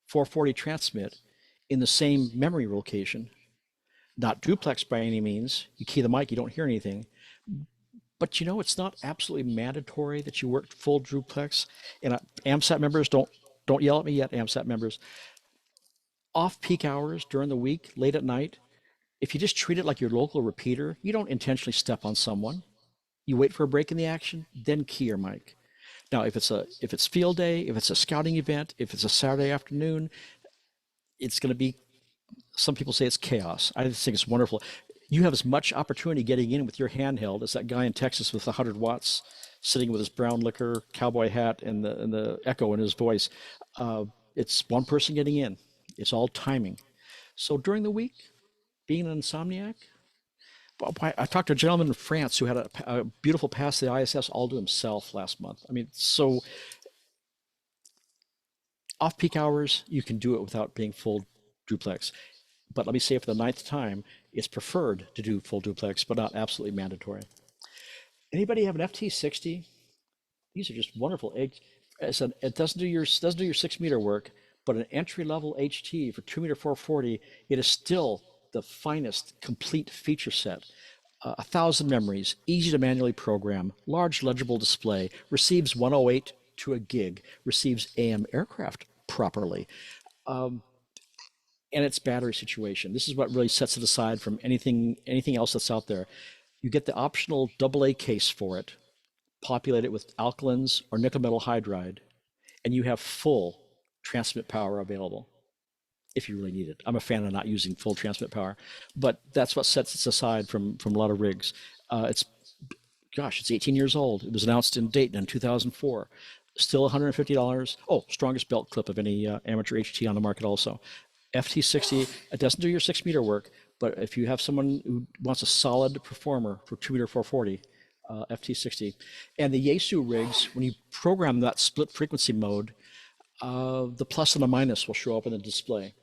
440 transmit in the same memory location. Not duplex by any means. You key the mic, you don't hear anything. But it's not absolutely mandatory that you work full duplex. And AMSAT members, don't yell at me yet, AMSAT members. Off-peak hours during the week, late at night, if you just treat it like your local repeater, you don't intentionally step on someone. You wait for a break in the action, then key your mic. Now, if it's field day, if it's a scouting event, if it's a Saturday afternoon, it's going to be, some people say it's chaos. I just think it's wonderful. You have as much opportunity getting in with your handheld as that guy in Texas with 100 watts sitting with his brown liquor cowboy hat and the echo in his voice. It's one person getting in. It's all timing. So during the week, being an insomniac, I talked to a gentleman in France who had a beautiful pass the ISS all to himself last month. I mean, so off peak hours, you can do it without being full duplex. But let me say for the 9th time, it's preferred to do full duplex, but not absolutely mandatory. Anybody have an FT60? These are just wonderful. It doesn't do your 6-meter work, but an entry-level HT for 2-meter 440, it is still the finest complete feature set. 1,000 memories, easy to manually program, large legible display, receives 108 to a gig, receives AM aircraft properly. And its battery situation. This is what really sets it aside from anything else that's out there. You get the optional AA case for it, populate it with alkalins or nickel metal hydride, and you have full transmit power available if you really need it. I'm a fan of not using full transmit power, but that's what sets it aside from a lot of rigs. It's 18 years old. It was announced in Dayton in 2004. Still $150. Oh, strongest belt clip of any amateur HT on the market also. FT60, it doesn't do your 6-meter work, but if you have someone who wants a solid performer for 2-meter 440, FT60. And the Yaesu rigs, when you program that split frequency mode, the plus and the minus will show up in the display.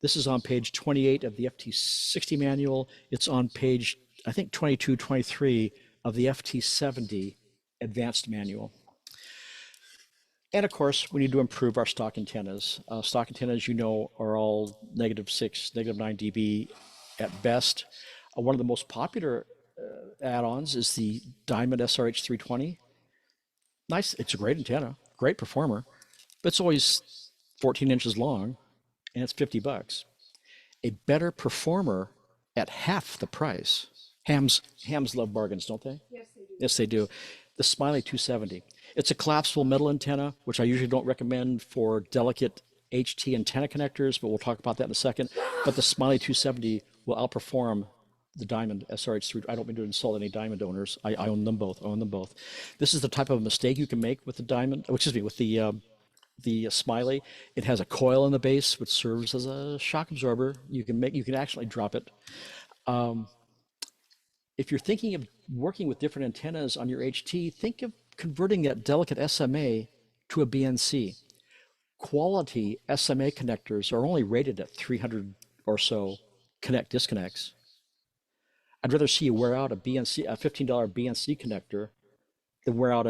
This is on page 28 of the FT60 manual. It's on page, I think, 22, 23 of the FT70 advanced manual. And of course, we need to improve our stock antennas. Stock antennas, you know, are all -6, -9 dB at best. One of the most popular add-ons is the Diamond SRH 320. Nice, it's a great antenna, great performer, but it's always 14 inches long and it's $50. A better performer at half the price. Hams love bargains, don't they? Yes, they do. The Smiley 270. It's a collapsible metal antenna, which I usually don't recommend for delicate HT antenna connectors, but we'll talk about that in a second. But the Smiley 270 will outperform the Diamond SRH3. I don't mean to insult any Diamond owners. I own them both. This is the type of mistake you can make with the Diamond. Oh, excuse me, with the Smiley. It has a coil in the base, which serves as a shock absorber. You can actually drop it. If you're thinking of working with different antennas on your HT, think of converting that delicate SMA to a BNC. Quality SMA connectors are only rated at 300 or so disconnects. I'd rather see you wear out a $15 BNC connector than wear out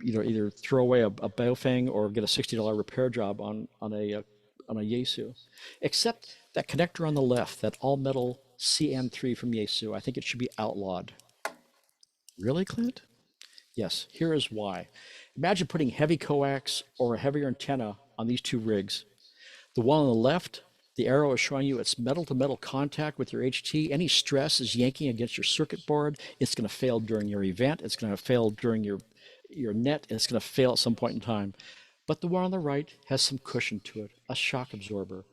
either throw away a Baofeng or get a $60 repair job on a Yaesu. Except that connector on the left, that all metal CN3 from Yaesu, I think it should be outlawed. Really, Clint? Yes, here is why. Imagine putting heavy coax or a heavier antenna on these two rigs. The one on the left, the arrow is showing you it's metal-to-metal contact with your HT. Any stress is yanking against your circuit board. It's going to fail during your event. It's going to fail during your net. It's going to fail at some point in time. But the one on the right has some cushion to it, a shock absorber.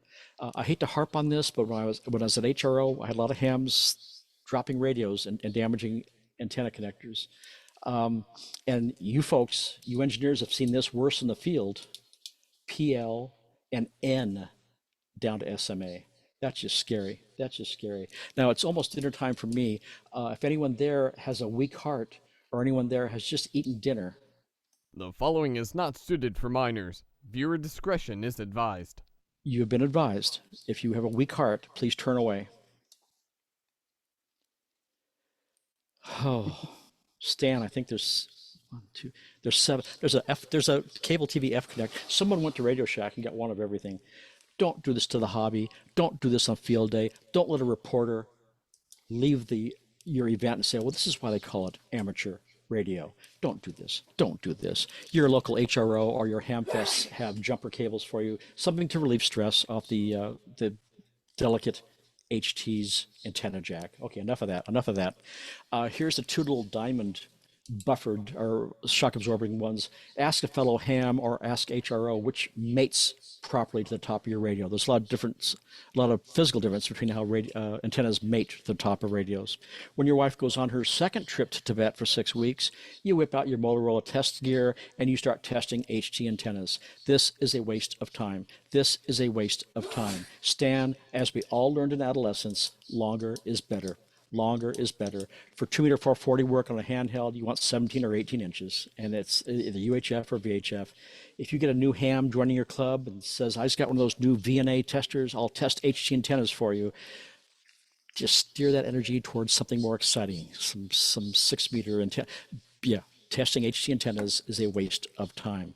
I hate to harp on this, but when I was at HRO, I had a lot of hams dropping radios and damaging antenna connectors. And you folks, you engineers have seen this worse in the field. PL and N down to SMA. That's just scary. Now it's almost dinner time for me. If anyone there has a weak heart or anyone there has just eaten dinner. The following is not suited for minors. Viewer discretion is advised. You have been advised. If you have a weak heart, please turn away. Oh, Stan, I think there's 7. There's a cable TV F connect. Someone went to Radio Shack and got one of everything. Don't do this to the hobby. Don't do this on field day. Don't let a reporter leave your event and say, well, this is why they call it amateur radio. Don't do this. Your local HRO or your hamfests have jumper cables for you, something to relieve stress off the delicate HT's antenna jack. Okay, enough of that. Here's the two little diamond buffered or shock absorbing ones. Ask a fellow ham or ask HRO which mates properly to the top of your radio. There's a lot of difference, a lot of physical difference between how antennas mate to the top of radios. When your wife goes on her second trip to Tibet for 6 weeks, you whip out your Motorola test gear and you start testing HT antennas. This is a waste of time. This is a waste of time. Stan, as we all learned in adolescence, longer is better. Longer is better. For 2 meter 440 work on a handheld, you want 17 or 18 inches, and it's either UHF or VHF. If you get a new ham joining your club and says, I just got one of those new VNA testers, I'll test HT antennas for you, just steer that energy towards something more exciting, some 6-meter antenna. Yeah, testing HT antennas is a waste of time.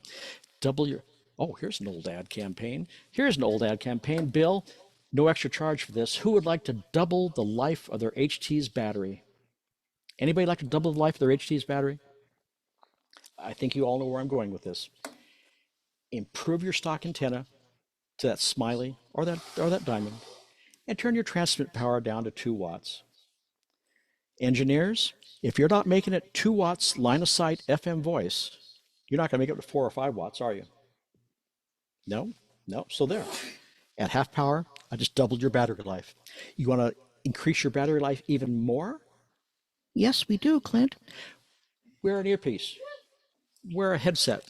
Double your, oh, here's an old ad campaign. Here's an old ad campaign. Bill, no extra charge for this. Who would like to double the life of their HT's battery? Anybody like to double the life of their HT's battery? I think you all know where I'm going with this. Improve your stock antenna to that smiley or that diamond, and turn your transmit power down to 2 watts. Engineers, if you're not making it 2 watts line of sight FM voice, you're not going to make it to 4 or 5 watts, are you? No. So there. At half power, I just doubled your battery life. You want to increase your battery life even more? Yes, we do, Clint. Wear an earpiece. Wear a headset.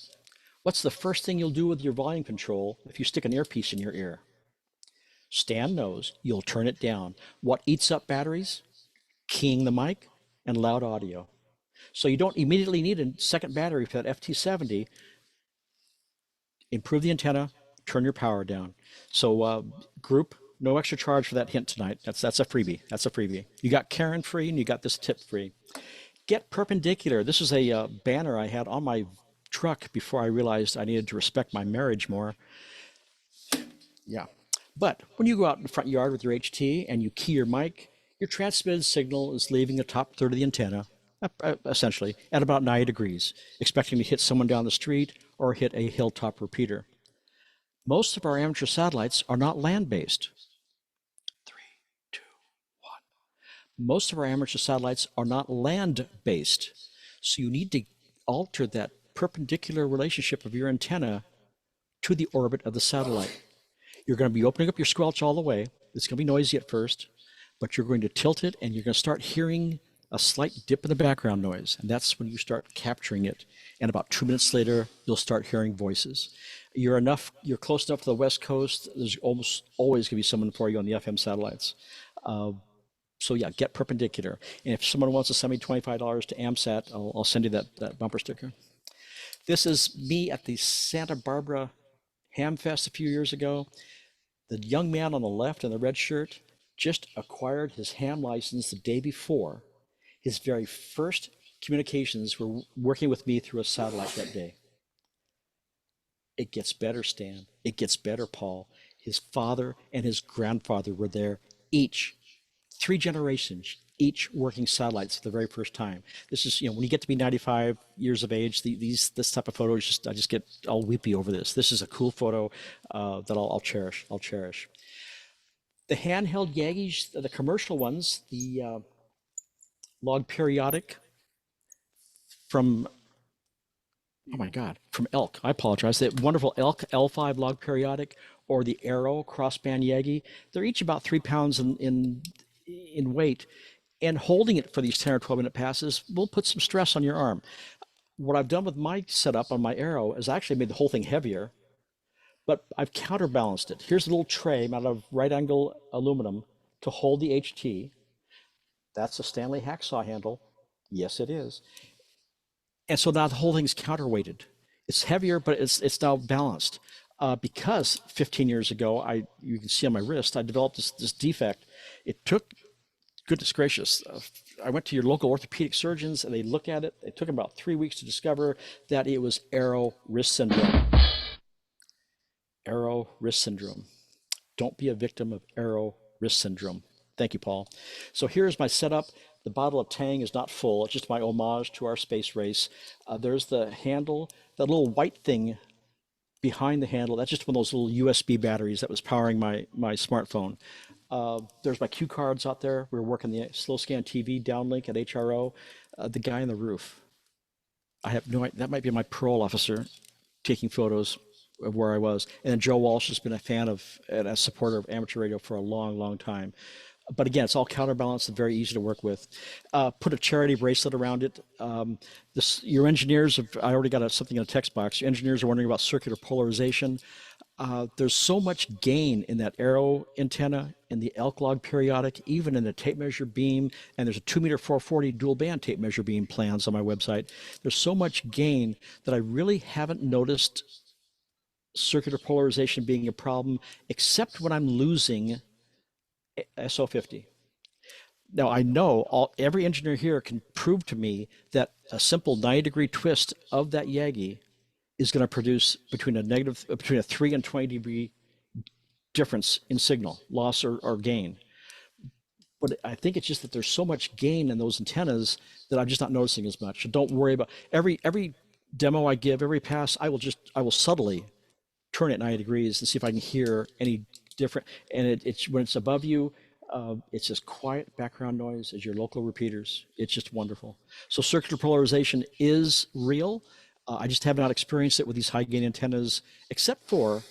What's the first thing you'll do with your volume control if you stick an earpiece in your ear? Stan knows you'll turn it down. What eats up batteries? Keying the mic and loud audio. So you don't immediately need a second battery for that FT70. Improve the antenna, turn your power down. So group, no extra charge for that hint tonight. That's a freebie. That's a freebie. You got Karen free and you got this tip free. Get perpendicular. This is a banner I had on my truck before I realized I needed to respect my marriage more. Yeah. But when you go out in the front yard with your HT and you key your mic, your transmitted signal is leaving the top third of the antenna, essentially, at about 90 degrees, expecting to hit someone down the street or hit a hilltop repeater. Most of our amateur satellites are not land-based. 3, 2, 1. Most of our amateur satellites are not land-based. So you need to alter that perpendicular relationship of your antenna to the orbit of the satellite. You're going to be opening up your squelch all the way. It's going to be noisy at first, but you're going to tilt it and you're going to start hearing a slight dip in the background noise. And that's when you start capturing it. And about 2 minutes later, you'll start hearing voices. You're close enough to the West Coast, there's almost always going to be someone for you on the FM satellites. So yeah, get perpendicular. And if someone wants to send me $25 to AMSAT, I'll send you that bumper sticker. This is me at the Santa Barbara Ham Fest a few years ago. The young man on the left in the red shirt just acquired his ham license the day before. His very first communications were working with me through a satellite that day. It gets better, Stan. It gets better, Paul. His father and his grandfather were there, each 3 generations, each working satellites for the very first time. This is, when you get to be 95 years of age, this type of photo is I just get all weepy over this. This is a cool photo that I'll cherish. I'll cherish. The handheld Yagis, the commercial ones, the log periodic from, oh my God, from Elk. I apologize. That wonderful Elk L5 log periodic, or the Arrow crossband Yagi. They're each about 3 pounds in weight, and holding it for these 10 or 12 minute passes will put some stress on your arm. What I've done with my setup on my Arrow is actually made the whole thing heavier, but I've counterbalanced it. Here's a little tray made out of right angle aluminum to hold the HT. That's a Stanley hacksaw handle. Yes, it is. And so now the whole thing's counterweighted. It's heavier, but it's now balanced. Because 15 years ago, you can see on my wrist, I developed this defect. It took, goodness gracious, I went to your local orthopedic surgeons and they looked at it. It took about 3 weeks to discover that it was Arrow wrist syndrome. Arrow wrist syndrome. Don't be a victim of Arrow wrist syndrome. Thank you, Paul. So here's my setup. The bottle of Tang is not full. It's just my homage to our space race. There's the handle, that little white thing behind the handle. That's just one of those little USB batteries that was powering my smartphone. There's my cue cards out there. We're working the slow scan TV downlink at HRO. The guy on the roof. I have no idea. That might be my parole officer taking photos of where I was. And then Joe Walsh has been a fan of and a supporter of amateur radio for a long, long time. But again, it's all counterbalanced and very easy to work with. Put a charity bracelet around it. Your engineers have, I already got something in a text box. Your engineers are wondering about circular polarization. There's so much gain in that arrow antenna, in the elk log periodic, even in the tape measure beam, and there's a 2-meter 440 dual band tape measure beam plans on my website. There's so much gain that I really haven't noticed circular polarization being a problem, except when I'm losing SO50. Now I know every engineer here can prove to me that a simple 90-degree twist of that Yagi is going to produce between a 3 and 20-degree difference in signal loss or gain. But I think it's just that there's so much gain in those antennas that I'm just not noticing as much. So don't worry about every demo I give, every pass, I will subtly turn it 90 degrees and see if I can hear any different. And it's when it's above you, it's just quiet background noise as your local repeaters. It's just wonderful. So circular polarization is real. I just have not experienced it with these high gain antennas, except for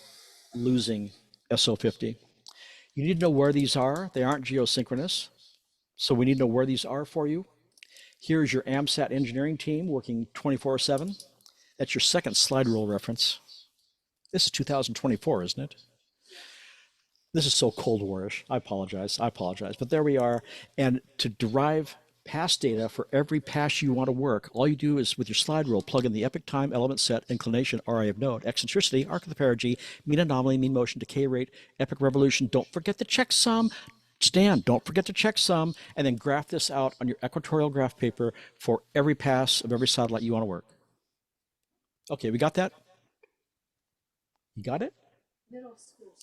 losing SO50. You need to know where these are. They aren't geosynchronous. So we need to know where these are for you. Here's your AMSAT engineering team working 24/7. That's your second slide rule reference. This is 2024, isn't it? This is so Cold War-ish. I apologize. But there we are. And to derive pass data for every pass you want to work, all you do is with your slide rule, plug in the epoch time, element set, inclination, RI of node, eccentricity, arc of the perigee, mean anomaly, mean motion, decay rate, epoch revolution. Don't forget to check sum. Stan, don't forget to check sum, and then graph this out on your equatorial graph paper for every pass of every satellite you want to work. Okay, we got that? You got it?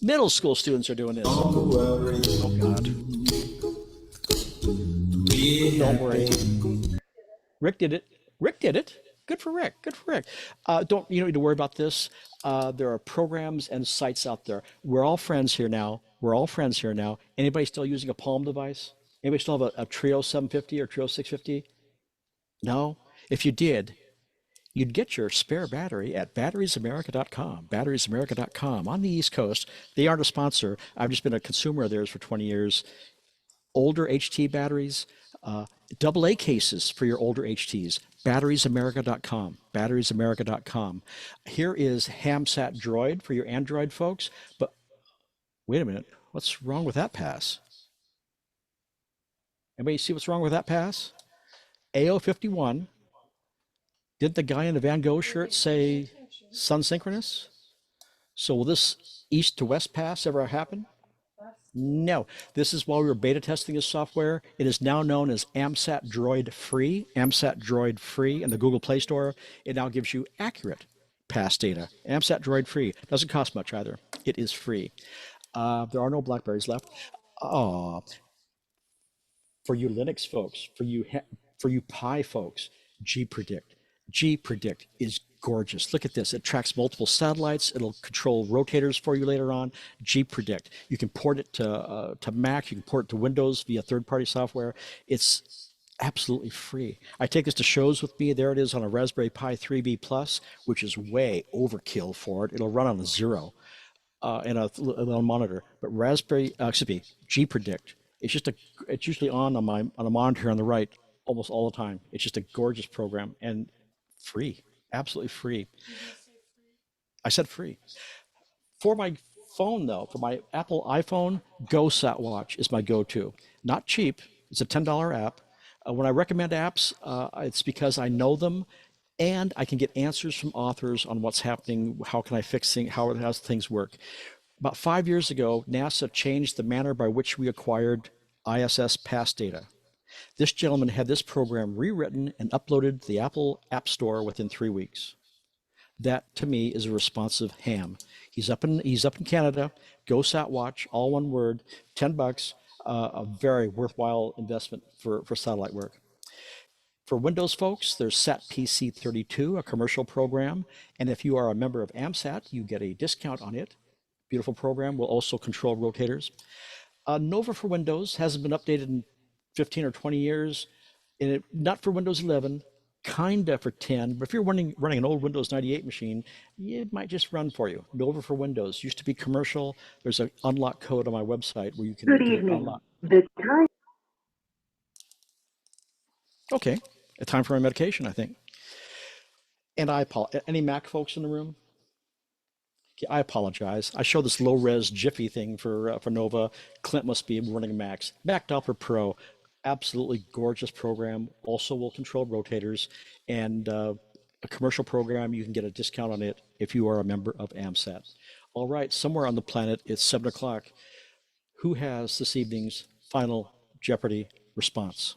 Middle school students are doing this. Oh, God. Don't worry. Rick did it. Good for Rick. Don't you don't need to worry about this. There are programs and sites out there. We're all friends here now. Anybody still using a Palm device? Anybody still have a Trio 750 or Trio 650? No? If you did, you'd get your spare battery at batteriesamerica.com. Batteriesamerica.com on the East Coast. They aren't a sponsor. I've just been a consumer of theirs for 20 years. Older HT batteries, AA cases for your older HTs. Batteriesamerica.com. Batteriesamerica.com. Here is Hamsat Droid for your Android folks. But wait a minute. What's wrong with that pass? Anybody see what's wrong with that pass? AO51. Did the guy in the Van Gogh shirt say sun synchronous? So will this east to west pass ever happen? No. This is while we were beta testing this software. It is now known as AMSAT Droid Free. AMSAT Droid Free in the Google Play Store. It now gives you accurate pass data. AMSAT Droid Free. Doesn't cost much either. It is free. There are no Blackberries left. For you Linux folks, for you Pi folks, gpredict. gpredict is gorgeous. Look at this. It tracks multiple satellites. It'll control rotators for you later on. gpredict. You can port it to Mac. You can port it to Windows via third-party software. It's absolutely free. I take this to shows with me. There it is on a Raspberry Pi 3B Plus, which is way overkill for it. It'll run on a 0 and a little monitor. But gpredict. It's usually on a monitor on the right almost all the time. It's just a gorgeous program and free, absolutely free. I said free. For my phone though, for my Apple iPhone, GoSatWatch is my go-to. Not cheap. It's a $10 app. When I recommend apps, it's because I know them and I can get answers from authors on what's happening, how can I fix things, how things work. About 5 years ago, NASA changed the manner by which we acquired ISS pass data. This gentleman had this program rewritten and uploaded to the Apple App Store within 3 weeks. That, to me, is a responsive ham. He's up in Canada. GoSatWatch, all one word, $10, a very worthwhile investment for satellite work. For Windows folks, there's SatPC32, a commercial program, and if you are a member of AMSAT, you get a discount on it. Beautiful program. Will also control rotators. Nova for Windows hasn't been updated in 15 or 20 years. And not for Windows 11. kinda for 10, but if you're running an old Windows 98 machine, it might just run for you. Nova for Windows used to be commercial. There's an unlock code on my website where you can get it unlocked. Okay, a time for my medication, I think. And I apologize. Any Mac folks in the room? Okay, I apologize. I show this low-res Jiffy thing for Nova. Clint must be running Macs. Mac Doppler Pro, absolutely gorgeous program. Also will control rotators, and a commercial program. You can get a discount on it if you are a member of AMSAT. All right, somewhere on the planet, it's 7 o'clock. Who has this evening's final Jeopardy response?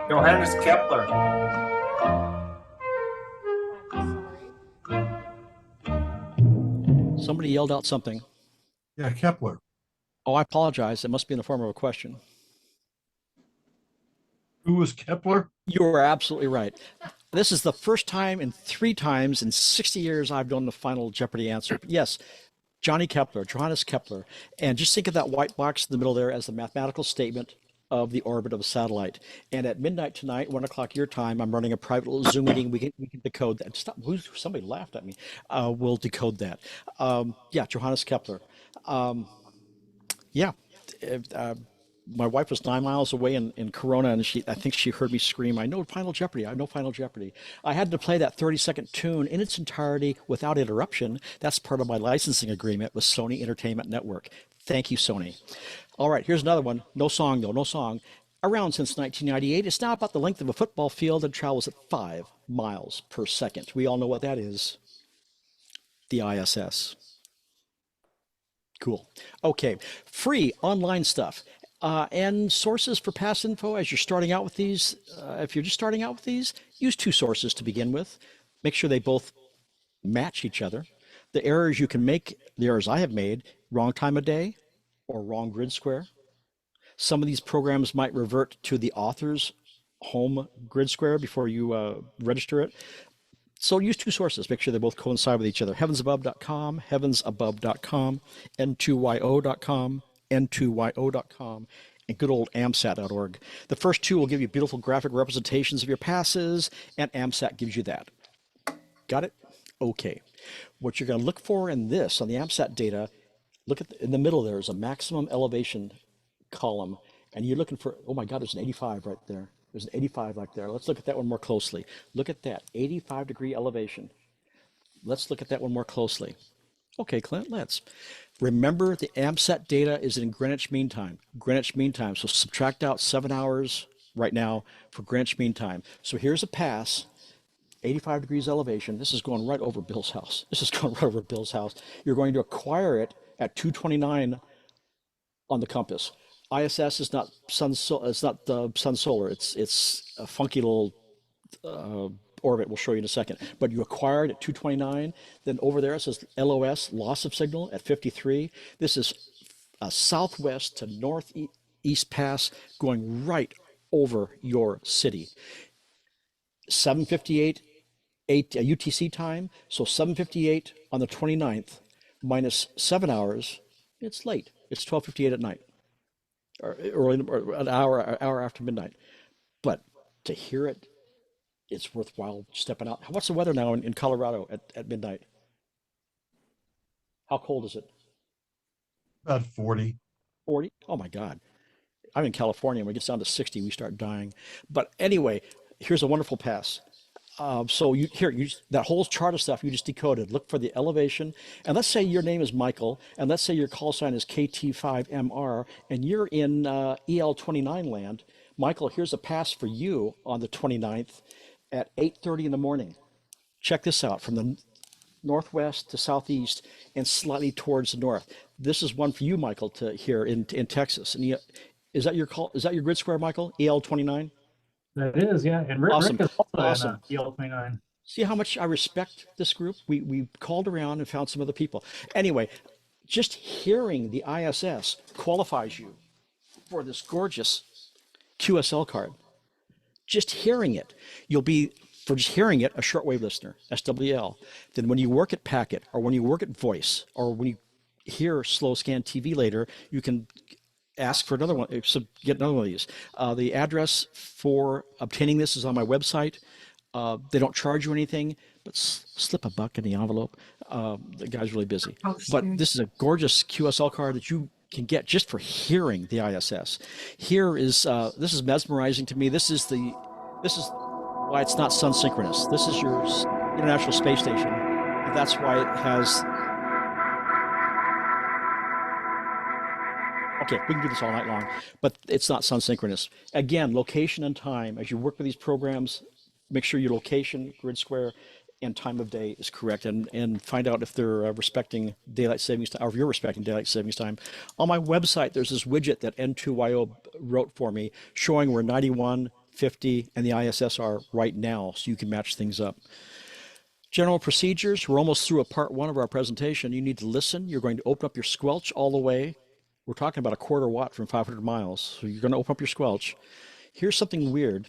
Johannes Kepler. Somebody yelled out something. Yeah, Kepler. Oh, I apologize. It must be in the form of a question. Who was Kepler? You are absolutely right. This is the first time in 3 times in 60 years I've done the final Jeopardy answer. But yes, Johnny Kepler, Johannes Kepler. And just think of that white box in the middle there as the mathematical statement of the orbit of a satellite. And at midnight tonight, 1 o'clock your time, I'm running a private little Zoom meeting. We can decode that. Stop! Somebody laughed at me. We'll decode that. Yeah, Johannes Kepler. Yeah. My wife was 9 miles away in Corona, and I think she heard me scream, I know Final Jeopardy, I know Final Jeopardy. I had to play that 30-second tune in its entirety without interruption. That's part of my licensing agreement with Sony Entertainment Network. Thank you, Sony. All right, here's another one. No song, though, no song. Around since 1998, it's now about the length of a football field and travels at 5 miles per second. We all know what that is. The ISS. Cool. Okay, free online stuff. And sources for past info as you're starting out with these. If you're just starting out with these, use 2 sources to begin with. Make sure they both match each other. The errors you can make, the errors I have made, wrong time of day or wrong grid square. Some of these programs might revert to the author's home grid square before you register it. So use 2 sources. Make sure they both coincide with each other. Heavensabove.com, heavensabove.com, n2yo.com, n2yo.com, and good old amsat.org. The first 2 will give you beautiful graphic representations of your passes, and AMSAT gives you that. Got it? Okay. What you're going to look for in this, on the AMSAT data, look at in the middle there is a maximum elevation column, and you're looking for, oh my God, there's an 85 right there. There's an 85 right there. Let's look at that one more closely. Look at that, 85-degree elevation. Let's look at that one more closely. Okay, Clint, let's. Remember, the AMSAT data is in Greenwich Mean Time. Greenwich Mean Time. So subtract out 7 hours right now for Greenwich Mean Time. So here's a pass, 85 degrees elevation. This is going right over Bill's house. This is going right over Bill's house. You're going to acquire it at 229 on the compass. ISS is not it's not the sun solar. It's a funky little orbit. We'll show you in a second. But you acquire it at 229. Then over there it says LOS, loss of signal, at 53. This is a southwest to northeast pass going right over your city. 7:58 UTC time. So 7:58 on the 29th minus 7 hours. It's late. It's 12:58 at night. Or early, or an hour after midnight. But to hear it, it's worthwhile stepping out. What's the weather now in Colorado at midnight? How cold is it? About 40. 40? Oh my God. I'm in California. When it gets down to 60, we start dying. But anyway, here's a wonderful pass. So that whole chart of stuff you just decoded. Look for the elevation, and let's say your name is Michael, and let's say your call sign is KT5MR, and you're in EL29 land. Michael, here's a pass for you on the 29th at 8:30 in the morning. Check this out, from the northwest to southeast and slightly towards the north. This is one for you, Michael, to hear in Texas. And is that your call? Is that your grid square, Michael? EL29. That is, yeah. And Rick, Awesome. Rick is also Awesome. in EL29. See how much I respect this group? We called around and found some other people. Anyway, Just hearing the ISS qualifies you for this gorgeous QSL card. Just hearing it, you'll be, for just hearing it, a shortwave listener, SWL. Then when you work at Packet, or when you work at Voice, or when you hear slow scan TV later, you can ask for another one, so get another one of these. The address for obtaining this is on my website. They don't charge you anything, but slip a buck in the envelope. The guy's really busy. But this is a gorgeous QSL card that you can get just for hearing the ISS. Here is this is mesmerizing to me. This is why it's not sun synchronous. This is your International Space Station, and that's why it has. Okay, we can do this all night long, but it's not sun synchronous. Again, location and time. As you work with these programs, make sure your location, grid square, and time of day is correct, and find out if they're respecting daylight savings time, or if you're respecting daylight savings time. On my website, there's this widget that N2YO wrote for me showing where 91, 50, and the ISS are right now, so you can match things up. General procedures, we're almost through a part one of our presentation. You need to listen. You're going to open up your squelch all the way. We're talking about a quarter watt from 500 miles. So you're going to open up your squelch. Here's something weird,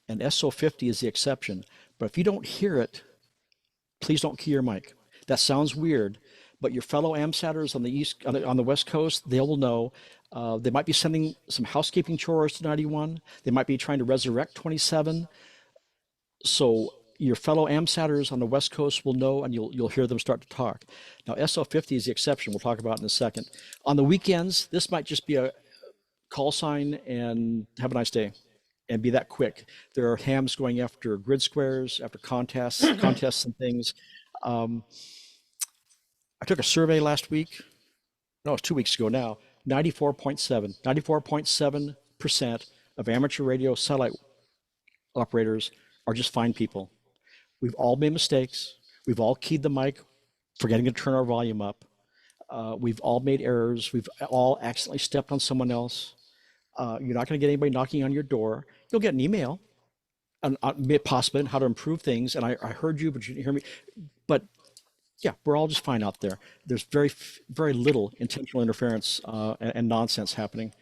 and SO50 is the exception. But if you don't hear it, please don't key your mic. That sounds weird, but your fellow AMSATers on the on the West Coast, they will know. They might be sending some housekeeping chores to 91. They might be trying to resurrect 27. So your fellow AMSATers on the West Coast will know, and you'll hear them start to talk. Now, SO50 is the exception. We'll talk about it in a second. On the weekends, this might just be a call sign and have a nice day, and be that quick. There are hams going after grid squares, after contests and things. I took a survey last week. No, it's 2 weeks ago now. 94.7% of amateur radio satellite operators are just fine people. We've all made mistakes. We've all keyed the mic, forgetting to turn our volume up. We've all made errors. We've all accidentally stepped on someone else. You're not going to get anybody knocking on your door. You'll get an email, and possibly on how to improve things. And I heard you, but you didn't hear me. But yeah, we're all just fine out there. There's very little intentional interference and nonsense happening.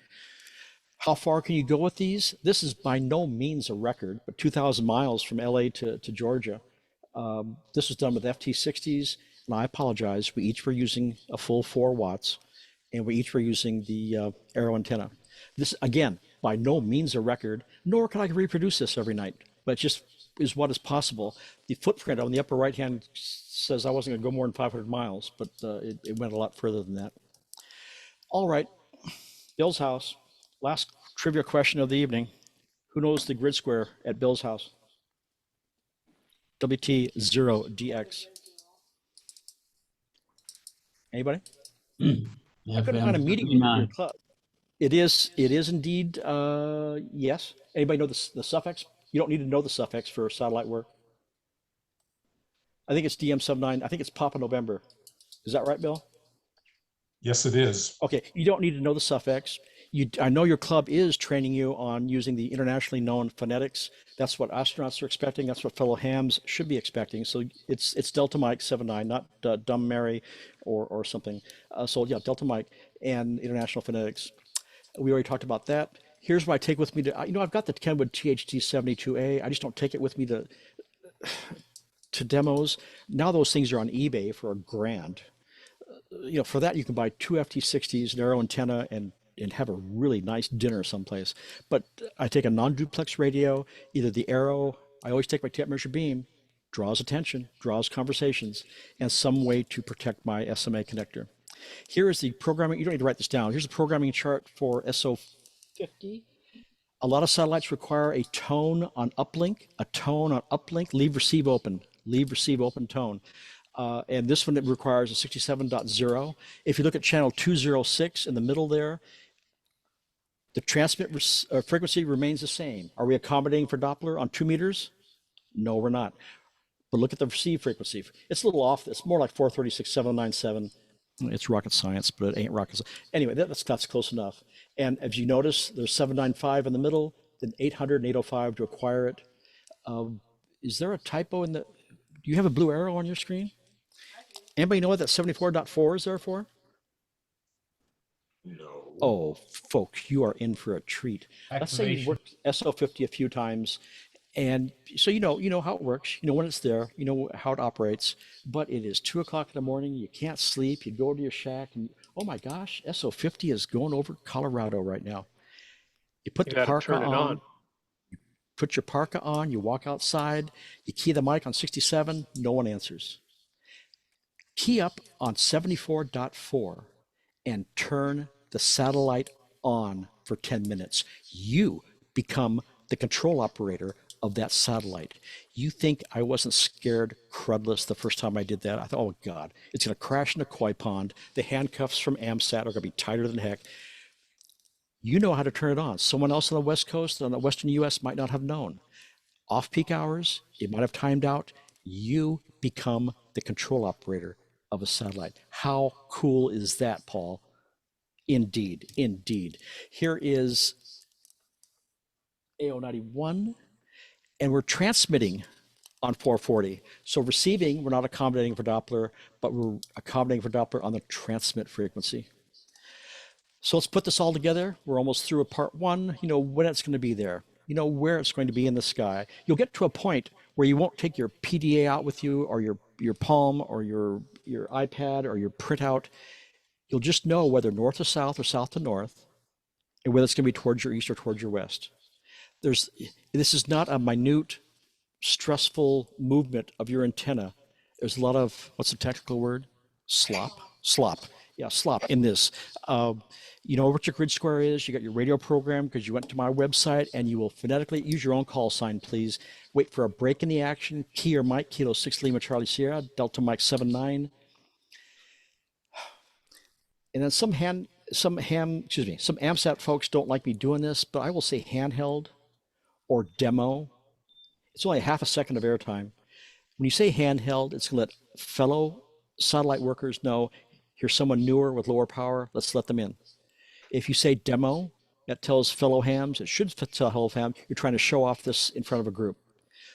How far can you go with these? This is by no means a record, but 2,000 miles from LA to Georgia. This was done with FT60s, and I apologize. We each were using a full 4 watts, and we each were using the Arrow antenna. This, again, by no means a record, nor can I reproduce this every night, but it just is what is possible. The footprint on the upper right-hand says I wasn't going to go more than 500 miles, but it went a lot further than that. All right, Bill's house. Last trivia question of the evening. Who knows the grid square at Bill's house? WT0DX. Anybody? I couldn't find a meeting in your club. It is indeed, yes. Anybody know the suffix? You don't need to know the suffix for satellite work. I think it's DM79. I think it's Papa November. Is that right, Bill? Yes, it is. Okay, you don't need to know the suffix. I know your club is training you on using the internationally known phonetics. That's what astronauts are expecting. That's what fellow hams should be expecting. So it's Delta Mike 79, not Dumb Mary or something. So yeah, Delta Mike and international phonetics. We already talked about that. Here's what I take with me to, I've got the Kenwood THT72A. I just don't take it with me to demos. Now those things are on eBay for $1,000. For that you can buy 2 FT60s, an Arrow antenna, and have a really nice dinner someplace. But I take a non-duplex radio, either the Arrow, I always take my tape measure beam, draws attention, draws conversations, and some way to protect my SMA connector. Here is the programming, you don't need to write this down. Here's the programming chart for SO50. A lot of satellites require a tone on uplink, leave receive open tone. And this one, it requires a 67.0. If you look at channel 206 in the middle there, the transmit frequency remains the same. Are we accommodating for Doppler on 2 meters? No, we're not. But look at the receive frequency. It's a little off. It's more like 436.797. It's rocket science, but it ain't rocket science. Anyway, that's close enough. And as you notice, there's 795 in the middle, then 800 and 805 to acquire it. Is there a typo in the, do you have a blue arrow on your screen? Anybody know what that 74.4 is there for? No. Oh, folks, you are in for a treat. Let's say you've Activation. worked SO50 a few times, and so you know how it works, you know when it's there, you know how it operates, but it is 2 o'clock in the morning, you can't sleep, you go to your shack, and oh my gosh, SO50 is going over Colorado right now. You put You the gotta parka turn it on. put your parka on, you walk outside, you key the mic on 67, no one answers. Key up on 74.4 and turn the satellite on for 10 minutes. You become the control operator of that satellite. You think I wasn't scared crudless the first time I did that? I thought, oh God, it's going to crash in a koi pond. The handcuffs from AMSAT are going to be tighter than heck. You know how to turn it on. Someone else on the West Coast, on the Western US, might not have known. Off peak hours, it might have timed out. You become the control operator of a satellite. How cool is that, Paul? Indeed, indeed. Here is AO91, and we're transmitting on 440. So receiving, we're not accommodating for Doppler, but we're accommodating for Doppler on the transmit frequency. So let's put this all together. We're almost through a part one. You know when it's going to be there. You know where it's going to be in the sky. You'll get to a point where you won't take your PDA out with you, or your Palm, or your iPad, or your printout. You'll just know whether north to south or south to north, and whether it's going to be towards your east or towards your west. This is not a minute, stressful movement of your antenna. There's a lot of, what's the technical word? Slop. Yeah, slop in this. You know what your grid square is. You got your radio program because you went to my website, and you will phonetically use your own call sign, please. Wait for a break in the action. Key your mic, Kilo 6 Lima Charlie Sierra, Delta Mike 79. And then some AMSAT folks don't like me doing this, but I will say handheld or demo. It's only half a second of airtime. When you say handheld, it's going to let fellow satellite workers know here's someone newer with lower power. Let's let them in. If you say demo, that tells fellow hams, it should tell fellow ham, you're trying to show off this in front of a group.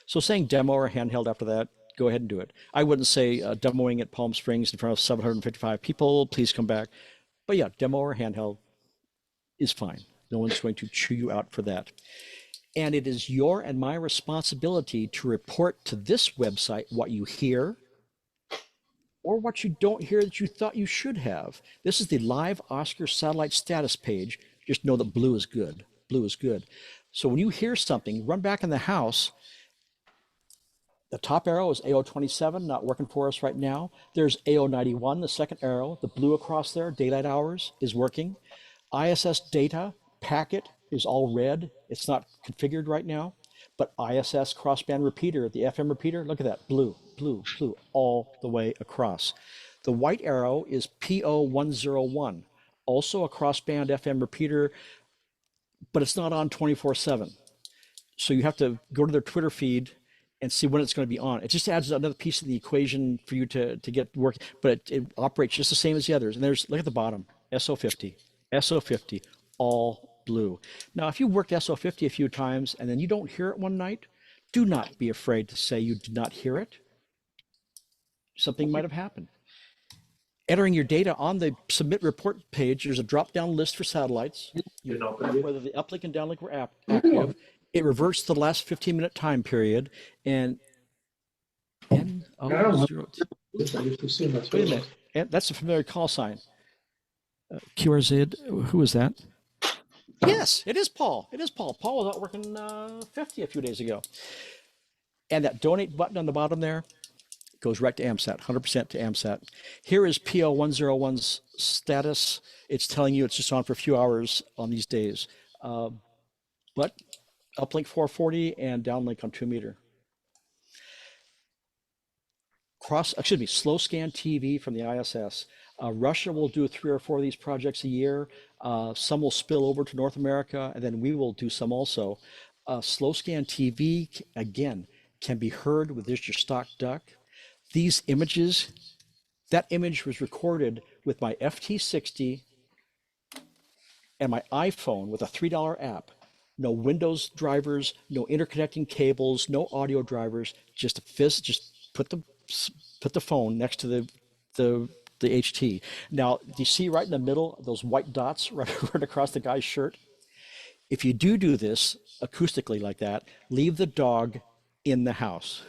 So saying demo or handheld after that, go ahead and do it. I wouldn't say demoing at Palm Springs in front of 755 people, please come back. But yeah, demo or handheld is fine. No one's going to chew you out for that. And it is your and my responsibility to report to this website what you hear or what you don't hear that you thought you should have. This is the live Oscar satellite status page. Just know that blue is good. Blue is good. So when you hear something, run back in the house. The top arrow is AO27, not working for us right now. There's AO91, the second arrow. The blue across there, daylight hours, is working. ISS data packet is all red. It's not configured right now. But ISS crossband repeater, the FM repeater, look at that, blue, all the way across. The white arrow is PO101, also a crossband FM repeater, but it's not on 24/7. So you have to go to their Twitter feed and see when it's going to be on. It just adds another piece of the equation for you to get work, but it operates just the same as the others. And there's, look at the bottom, SO50, all blue. Now, if you worked SO50 a few times and then you don't hear it one night, do not be afraid to say you did not hear it. Something might have happened. Entering your data on the submit report page, there's a drop-down list for satellites. Whether the uplink and downlink were active, it reverts to the last 15-minute time period, and N0. Wait a minute, and that's a familiar call sign. QRZ, who is that? Yes, it is Paul. It is Paul. Paul was out working 50 a few days ago. And that donate button on the bottom there goes right to AMSAT, 100% to AMSAT. Here is PO101's status. It's telling you it's just on for a few hours on these days. But uplink 440 and downlink on 2 meter. Slow scan TV from the ISS. Russia will do 3 or 4 of these projects a year. Some will spill over to North America, and then we will do some also. Slow scan TV, again, can be heard with just your stock duck. These images, that image was recorded with my FT60 and my iPhone with a $3 app. No Windows drivers, no interconnecting cables, no audio drivers, just put the phone next to the the HT. Now, do you see right in the middle those white dots right across the guy's shirt? If you do this acoustically like that, leave the dog in the house.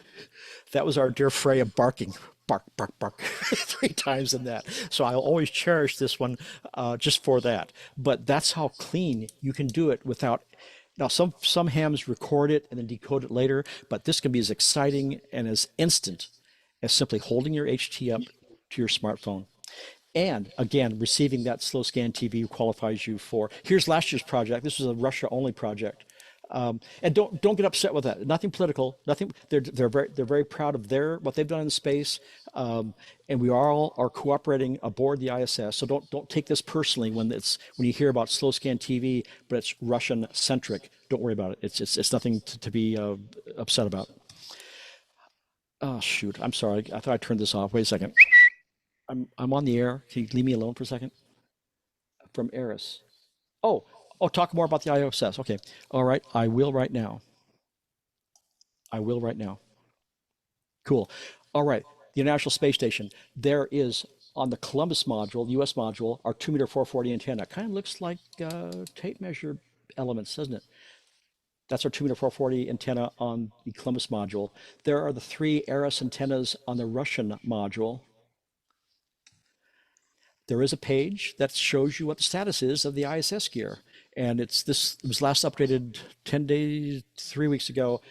That was our dear Freya barking, bark, bark, bark, 3 times in that. So I'll always cherish this one just for that. But that's how clean you can do it without. Now, some hams record it and then decode it later, but this can be as exciting and as instant as simply holding your HT up to your smartphone. And again, receiving that slow scan TV qualifies you for. Here's last year's project. This was a Russia only project. And don't get upset with that. Nothing political. Nothing. They're very proud of what they've done in space, and we all are cooperating aboard the ISS. So don't take this personally when you hear about slow scan TV, but it's Russian centric. Don't worry about it. It's nothing to be upset about. Oh shoot! I'm sorry. I thought I turned this off. Wait a second. I'm on the air. Can you leave me alone for a second? From Eris. Oh, talk more about the ISS. Okay. All right. I will right now. Cool. All right. The International Space Station. There is on the Columbus module, US module, our 2-meter 440 antenna. Kind of looks like tape measure elements, doesn't it? That's our 2-meter 440 antenna on the Columbus module. There are the 3 Eris antennas on the Russian module. There is a page that shows you what the status is of the ISS gear. And it was last updated 3 weeks ago.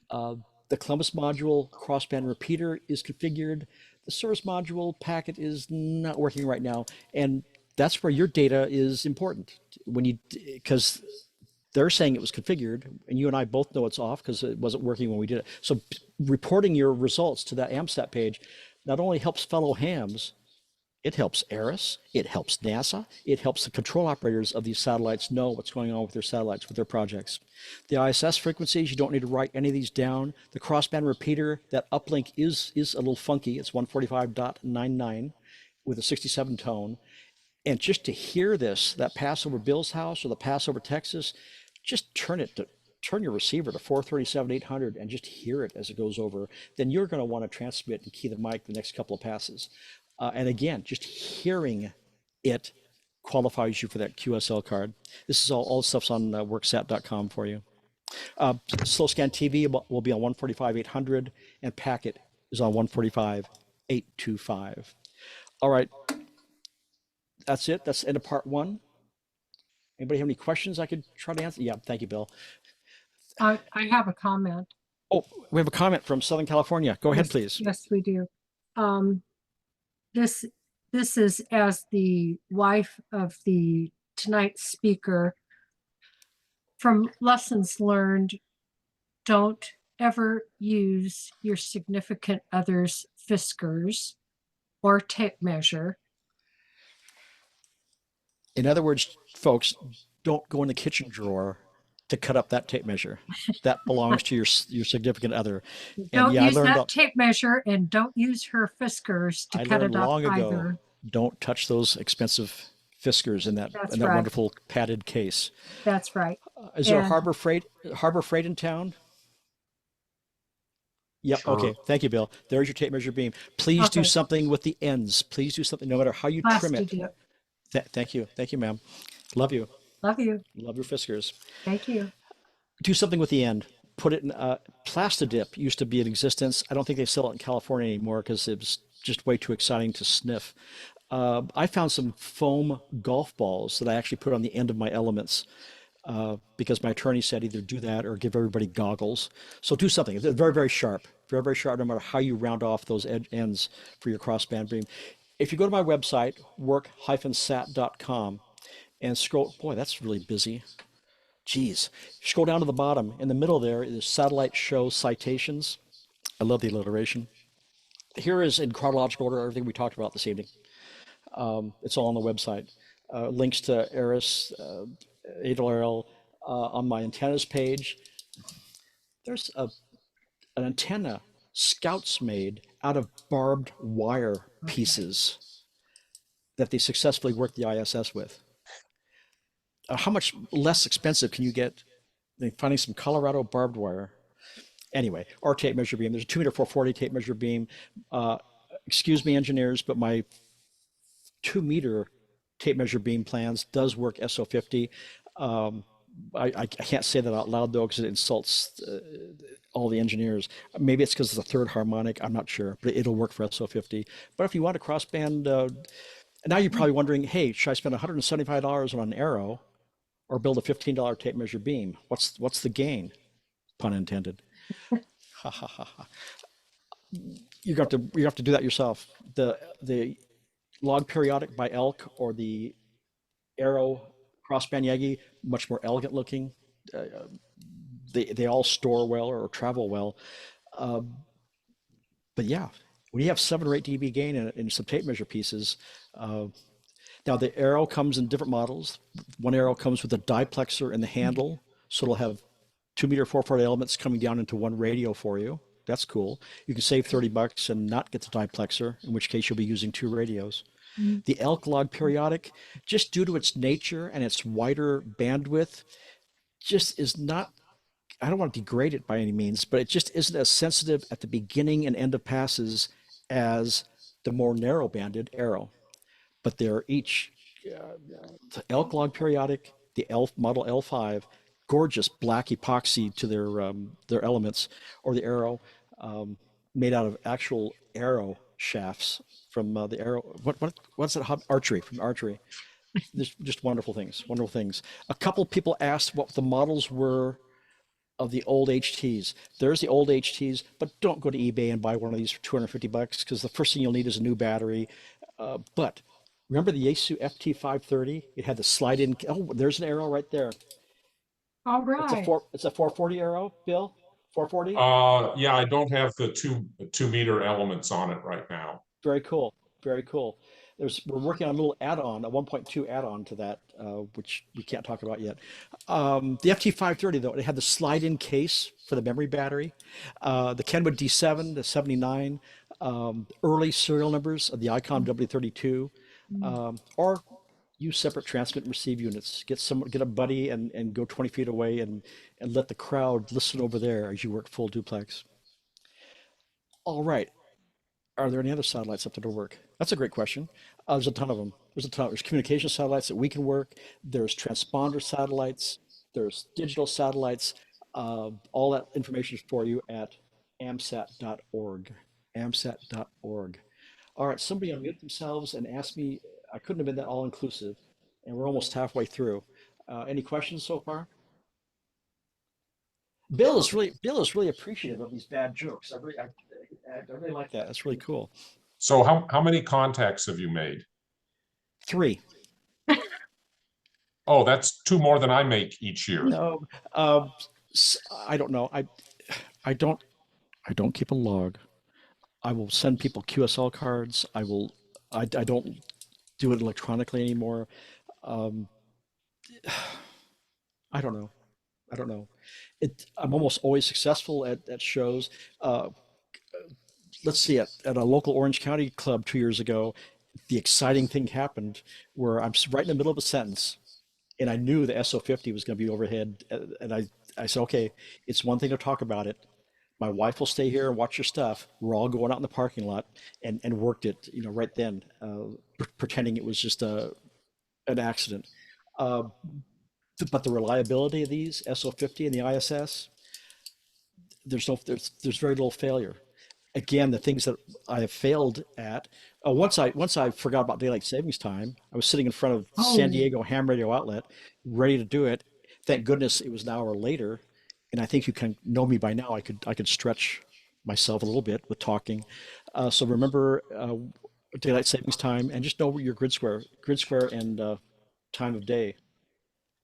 The Columbus module crossband repeater is configured. The service module packet is not working right now. And that's where your data is important because they're saying it was configured and you and I both know it's off because it wasn't working when we did it. So reporting your results to that AMSAT page not only helps fellow hams, it helps Eris, it helps NASA, it helps the control operators of these satellites know what's going on with their satellites, with their projects. The ISS frequencies, you don't need to write any of these down. The crossband repeater, that uplink is a little funky. It's 145.99 with a 67 tone. And just to hear that pass over Bill's house or the pass over Texas, just turn your receiver to 437-800 and just hear it as it goes over. Then you're going to want to transmit and key the mic the next couple of passes. And again, just hearing it qualifies you for that QSL card. This is all the stuff's on worksat.com for you. Slow scan TV will be on 145-800 and packet is on 145-825. All right. That's it. That's the end of part 1. Anybody have any questions I could try to answer? Yeah, thank you, Bill. I have a comment. Oh, we have a comment from Southern California. Go ahead, please. Yes, we do. This is as the wife of tonight's speaker. From lessons learned, don't ever use your significant other's Fiskars or tape measure. In other words, folks, don't go in the kitchen drawer to cut up that tape measure. That belongs to your significant other. Don't use that tape measure, and don't use her Fiskars to cut it up either. Don't touch those expensive Fiskars in that wonderful padded case. That's right. Is there a Harbor Freight in town? Yep. Sure. Okay. Thank you, Bill. There's your tape measure beam. Please do something with the ends. Please do something, no matter how you trim it. Thank you. Thank you, ma'am. Love you. Love you. Love your Fiskars. Thank you. Do something with the end. Put it in Plastidip used to be in existence. I don't think they sell it in California anymore because it was just way too exciting to sniff. I found some foam golf balls that I actually put on the end of my elements because my attorney said either do that or give everybody goggles. So do something. It's very, very sharp. Very, very sharp no matter how you round off those ends for your crossband beam. If you go to my website, work-sat.com, and scroll, boy, that's really busy. Geez. Scroll down to the bottom. In the middle there is satellite show citations. I love the alliteration. Here is in chronological order everything we talked about this evening. It's all on the website. Links to Eris, ARL on my antennas page. There's an antenna Scouts made out of barbed wire pieces that they successfully worked the ISS with. How much less expensive can you get than finding some Colorado barbed wire? Anyway, our tape measure beam, there's a 2-meter 440 tape measure beam. Excuse me, engineers, but my 2-meter tape measure beam plans does work SO50. I can't say that out loud though, because it insults all the engineers. Maybe it's because it's a third harmonic. I'm not sure, but it'll work for SO50. But if you want a crossband, now you're probably wondering, hey, should I spend $175 on an arrow or build a $15 tape measure beam? What's the gain? Pun intended. Ha ha ha ha. You have to do that yourself. The log periodic by Elk or the arrow crossband Yagi, much more elegant looking. They all store well or travel well. But yeah, when you have 7 or 8 dB gain in some tape measure pieces, now the arrow comes in different models. One arrow comes with a diplexer in the handle, so it'll have 2-meter 440 elements coming down into one radio for you. That's cool. You can save $30 and not get the diplexer, in which case you'll be using 2 radios. The Elk log periodic, just due to its nature and its wider bandwidth, just is not, I don't want to degrade it by any means, but it just isn't as sensitive at the beginning and end of passes as the more narrow banded arrow. But they're each, the Elk log periodic, the model L5, gorgeous black epoxy to their elements, or the arrow made out of actual arrow shafts from the arrow. What's it? Archery, from archery. There's just wonderful things. Wonderful things. A couple people asked what the models were of the old HTs. There's the old HTs, but don't go to eBay and buy one of these for $250 because the first thing you'll need is a new battery. But remember the Yaesu FT530? It had the slide-in. Oh, there's an arrow right there. All right. It's a 440 arrow, Bill. 440. Yeah, I don't have the 2-meter elements on it right now. Very cool. Very cool. We're working on a little add-on, a 1.2 add-on to that, which we can't talk about yet. The FT530 though, it had the slide-in case for the memory battery. The Kenwood D7, the 79, early serial numbers of the ICOM W32, or use separate transmit and receive units. Get a buddy and go 20 feet away and let the crowd listen over there as you work full duplex. All right. Are there any other satellites up there to work? That's a great question. There's a ton of them. There's communication satellites that we can work. There's transponder satellites. There's digital satellites. All that information is for you at amsat.org. amsat.org. All right, somebody unmute themselves and ask me. I couldn't have been that all-inclusive, and we're almost halfway through. Any questions so far? Bill is really appreciative of these bad jokes. I really like that. That's really cool. So how many contacts have you made? 3. Oh, that's 2 more than I make each year. No, I don't know. I don't keep a log. I will send people QSL cards. I don't do it electronically anymore. I don't know. I'm almost always successful at shows. Let's see, at a local Orange County club 2 years ago, the exciting thing happened where I'm right in the middle of a sentence and I knew the SO50 was going to be overhead. And I said, okay, it's one thing to talk about it. My wife will stay here and watch your stuff. We're all going out in the parking lot and worked it, right then, pretending it was just an accident. But the reliability of these SO50 and the ISS, there's very little failure. Again, the things that I have failed at. Once I forgot about daylight savings time, I was sitting in front of San Diego ham radio outlet, ready to do it. Thank goodness it was an hour later, and I think you can know me by now. I could stretch myself a little bit with talking. So remember daylight savings time, and just know your grid square and time of day.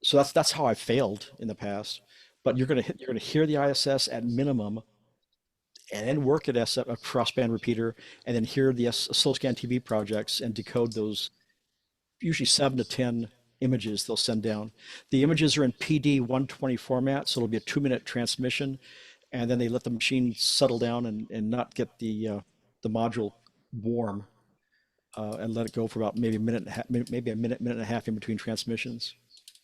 So that's how I failed in the past. But you're gonna hear the ISS at minimum, and then work at a crossband repeater, and then hear the Slowscan TV projects and decode those usually 7 to 10 images they'll send down. The images are in PD 120 format, so it'll be a 2-minute transmission, and then they let the machine settle down and not get the module warm, and let it go for about maybe a minute and a half in between transmissions.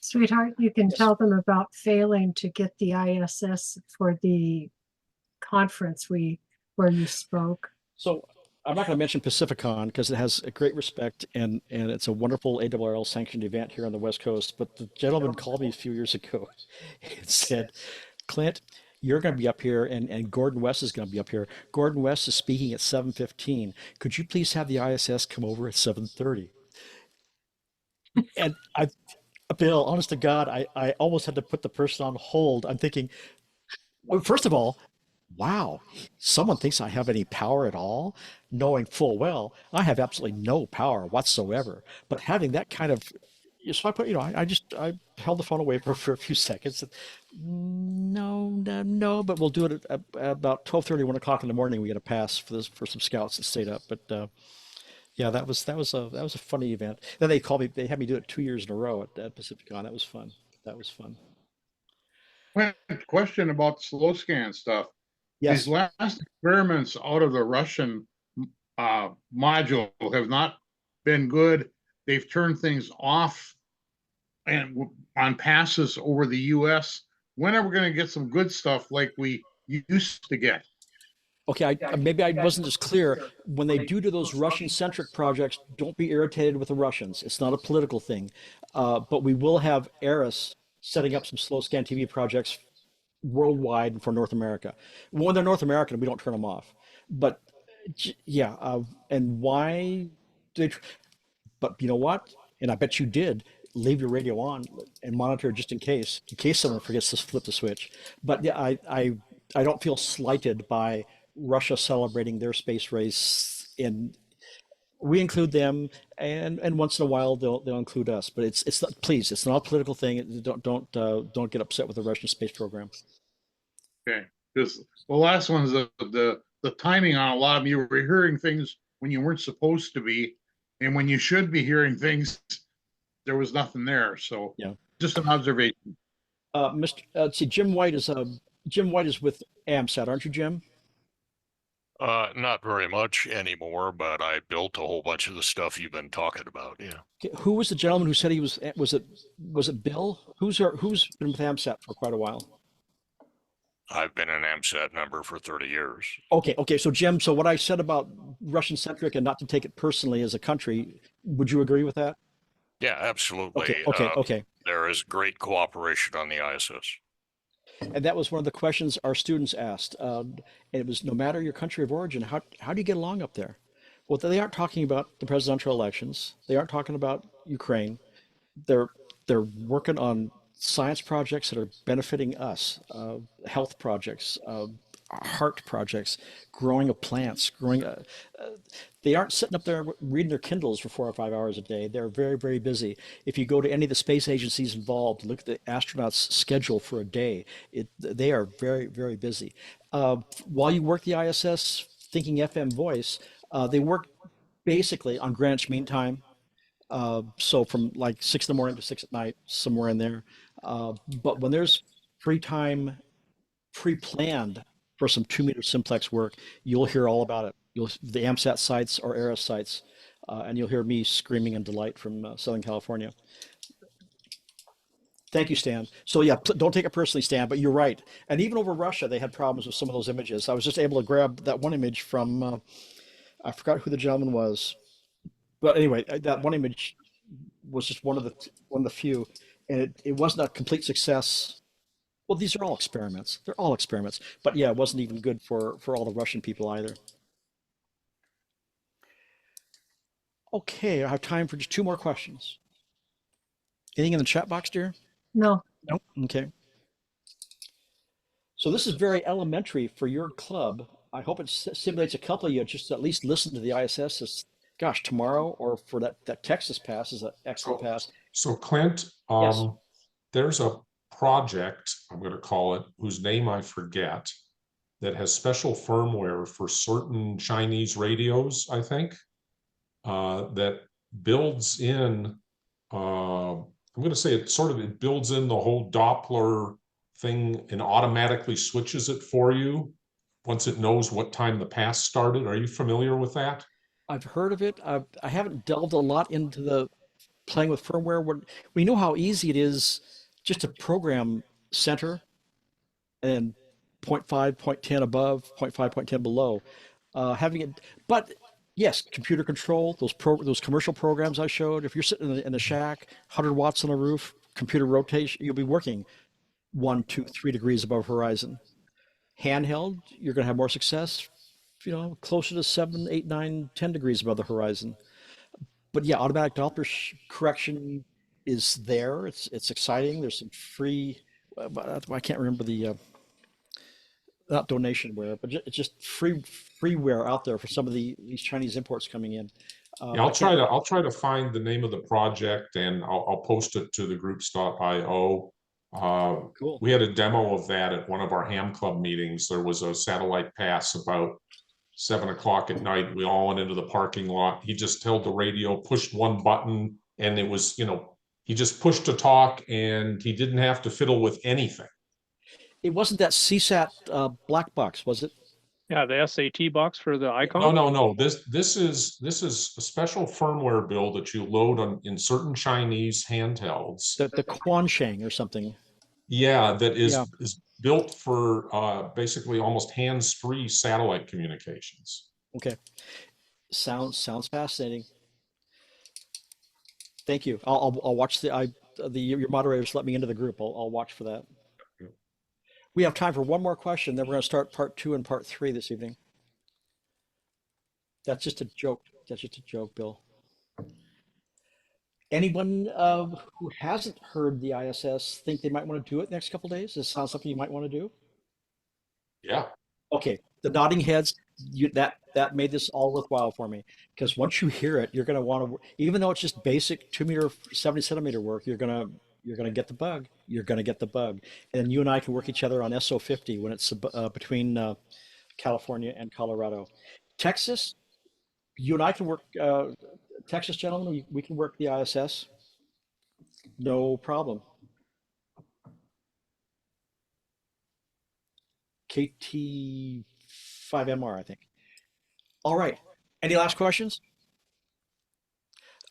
Sweetheart, you can tell them about failing to get the ISS for the conference where you spoke. So I'm not going to mention Pacificon because it has a great respect and it's a wonderful ARRL sanctioned event here on the West Coast. But the gentleman called me a few years ago and said, Clint, you're going to be up here and Gordon West is going to be up here. Gordon West is speaking at 7:15. Could you please have the ISS come over at 7:30? And Bill, honest to God, I almost had to put the person on hold. I'm thinking, well, first of all, wow, someone thinks I have any power at all, knowing full well I have absolutely no power whatsoever. But having that kind of, so I put, I held the phone away for a few seconds. No, no, no, but we'll do it at about 12:30, 1 o'clock in the morning. We get a pass for this for some scouts that stayed up. But yeah, that was a funny event. Then they called me. They had me do it 2 years in a row at Pacificon. That was fun. That was fun. Question about slow scan stuff. Yes. These last experiments out of the Russian module have not been good. They've turned things off and on passes over the US. When are we going to get some good stuff like we used to get? Okay, maybe I wasn't as clear. When they do to those Russian-centric projects, don't be irritated with the Russians. It's not a political thing. But we will have Eris setting up some slow scan TV projects worldwide and for North America. When they're North American, we don't turn them off. But yeah, and why do they? But you know what? And I bet you did leave your radio on and monitor just in case someone forgets to flip the switch. But yeah, I don't feel slighted by Russia celebrating their space race. And we include them, and once in a while they'll include us. But it's not, please, it's not a political thing. Don't get upset with the Russian space program. Okay, because the last one's the timing on a lot of them, you were hearing things when you weren't supposed to be, and when you should be hearing things, there was nothing there. So Yeah, just an observation. Mr. See, Jim White is with AMSAT, aren't you, Jim? Not very much anymore, but I built a whole bunch of the stuff you've been talking about. Yeah. Okay, who was the gentleman who said he was? Was it Bill? Who's been with AMSAT for quite a while? I've been an AMSAT member for 30 years. Okay. So Jim, so what I said about Russian centric and not to take it personally as a country, would you agree with that? Yeah, absolutely. Okay. There is great cooperation on the ISS. And that was one of the questions our students asked. And it was, no matter your country of origin, how do you get along up there? Well, they aren't talking about the presidential elections. They aren't talking about Ukraine. They're working on science projects that are benefiting us, health projects, heart projects, growing of plants, they aren't sitting up there reading their Kindles for 4 or 5 hours a day. They're very, very busy. If you go to any of the space agencies involved, look at the astronauts' schedule for a day. They are very, very busy. While you work the ISS, thinking FM voice, they work basically on Greenwich Mean Time. So from like 6 in the morning to 6 at night, somewhere in there. But when there's free time, pre-planned for some 2-meter simplex work, you'll hear all about it. The AMSAT sites or ERAS sites, and you'll hear me screaming in delight from Southern California. Thank you, Stan. So yeah, don't take it personally, Stan, but you're right. And even over Russia, they had problems with some of those images. I was just able to grab that one image from, I forgot who the gentleman was. But anyway, that one image was just one of the few, and it wasn't a complete success. Well, these are all experiments. They're all experiments. But yeah, it wasn't even good for all the Russian people either. Okay, I have time for just 2 more questions. Anything in the chat box, dear? No. Nope. Okay. So this is very elementary for your club. I hope it simulates a couple of you just to at least listen to the ISS. Gosh, tomorrow, or for that Texas pass is an excellent pass. So Clint, Yes. there's a project, I'm going to call it, whose name I forget, that has special firmware for certain Chinese radios, I think, that builds in, I'm going to say it builds in the whole Doppler thing and automatically switches it for you once it knows what time the pass started. Are you familiar with that? I've heard of it. I haven't delved a lot into the playing with firmware. We know how easy it is just to program center and 0.5, 0.10 above, 0.5, 0.10 below. Having it, but Yes, computer control, those commercial programs I showed. If you're sitting in the shack, 100 watts on the roof, computer rotation, you'll be working 1, 2, 3 degrees above horizon. Handheld, you're going to have more success, closer to 7, 8, 9, 10 degrees above the horizon. But yeah, automatic Doppler correction is there. It's exciting. There's some free, I can't remember the not donationware, but it's just freeware out there for some of these Chinese imports coming in. Yeah, I'll try to find the name of the project, and I'll post it to the groups.io. Cool. We had a demo of that at one of our ham club meetings. There was a satellite pass about 7 o'clock at night. We all went into the parking lot. He just held the radio, pushed one button, and it was, he just pushed to talk, and he didn't have to fiddle with anything. It wasn't that CSAT black box, was it? Yeah, the SAT box for the icon. No. This is a special firmware build that you load in certain Chinese handhelds. The Quansheng or something. Yeah, that is built for basically almost hands-free satellite communications. Okay, sounds fascinating. Thank you. I'll watch your moderators let me into the group. I'll watch for that. We have time for one more question, then we're going to start part 2 and part 3 this evening. That's just a joke. That's just a joke, Bill. Anyone who hasn't heard the ISS think they might want to do it next couple of days? Does this sound something you might want to do? Yeah. Okay, the nodding heads, that made this all worthwhile for me, because once you hear it, you're going to want to, even though it's just basic 2-meter, 70-centimeter work, you're going to get the bug. You're going to get the bug. And you and I can work each other on SO50 when it's between California and Colorado. Texas, you and I can work, Texas gentlemen, we can work the ISS. No problem. KT5MR, I think. All right. Any last questions?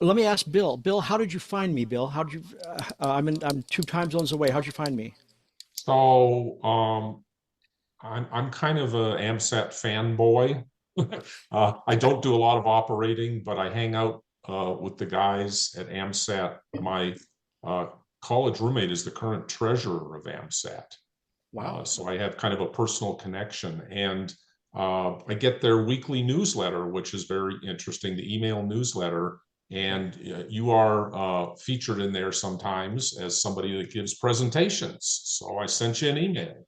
Let me ask Bill. Bill, how did you find me, Bill? How did you? I'm 2 time zones away. How'd you find me? So I'm kind of a AMSAT fanboy. I don't do a lot of operating, but I hang out with the guys at AMSAT. My college roommate is the current treasurer of AMSAT. Wow. So I have kind of a personal connection, and I get their weekly newsletter, which is very interesting, the email newsletter. And you are featured in there sometimes as somebody that gives presentations. So I sent you an email.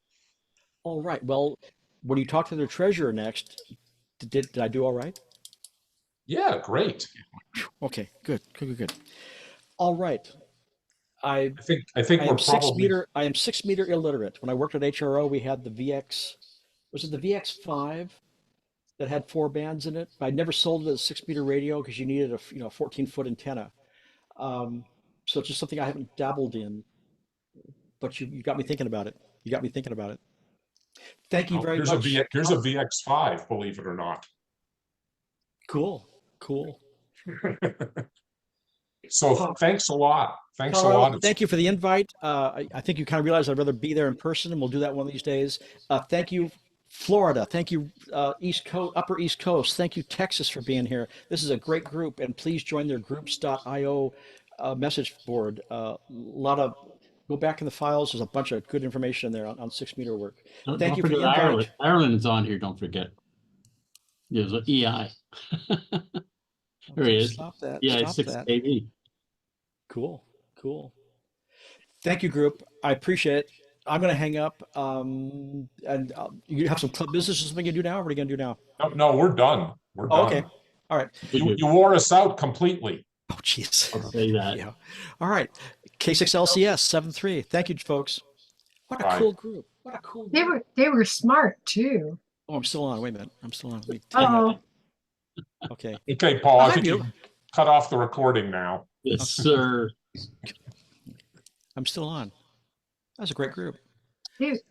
All right. Well, when you talk to the treasurer next, did I do all right? Yeah, great. Okay, good. All right. I think we're probably. I am 6-meter illiterate. When I worked at HRO, we had the VX. Was it the VX5 that had 4 bands in it? I never sold it as a 6-meter radio because you needed a 14-foot antenna. So it's just something I haven't dabbled in. But you got me thinking about it. Thank you very much. Here's a VX5, believe it or not. Cool. So thanks a lot. Thank you for the invite. I think you kind of realize I'd rather be there in person, and we'll do that one of these days. Thank you, Florida. Thank you, East Coast, Upper East Coast. Thank you, Texas, for being here. This is a great group, and please join their groups.io message board. Go back in the files. There's a bunch of good information in there on 6-meter work. Thank you for the invite. Ireland's on here. Don't forget. There's an EI. There he is. Stop that. Yeah, Stop 6 that. kV. Cool. Thank you, group. I appreciate it. I'm going to hang up. And you have some club business or something you do now? What are you going to do now? No, we're done. We're done. Okay. All right. You wore us out completely. Oh, jeez. I'll say that. Yeah. All right. K6LCS 7.3. Thank you, folks. What a cool group. They were smart too. Oh, I'm still on. Wait a minute. I'm still on. Oh. Okay. Okay, Paul. I think you cut off the recording now. Yes, sir. I'm still on. That's a great group.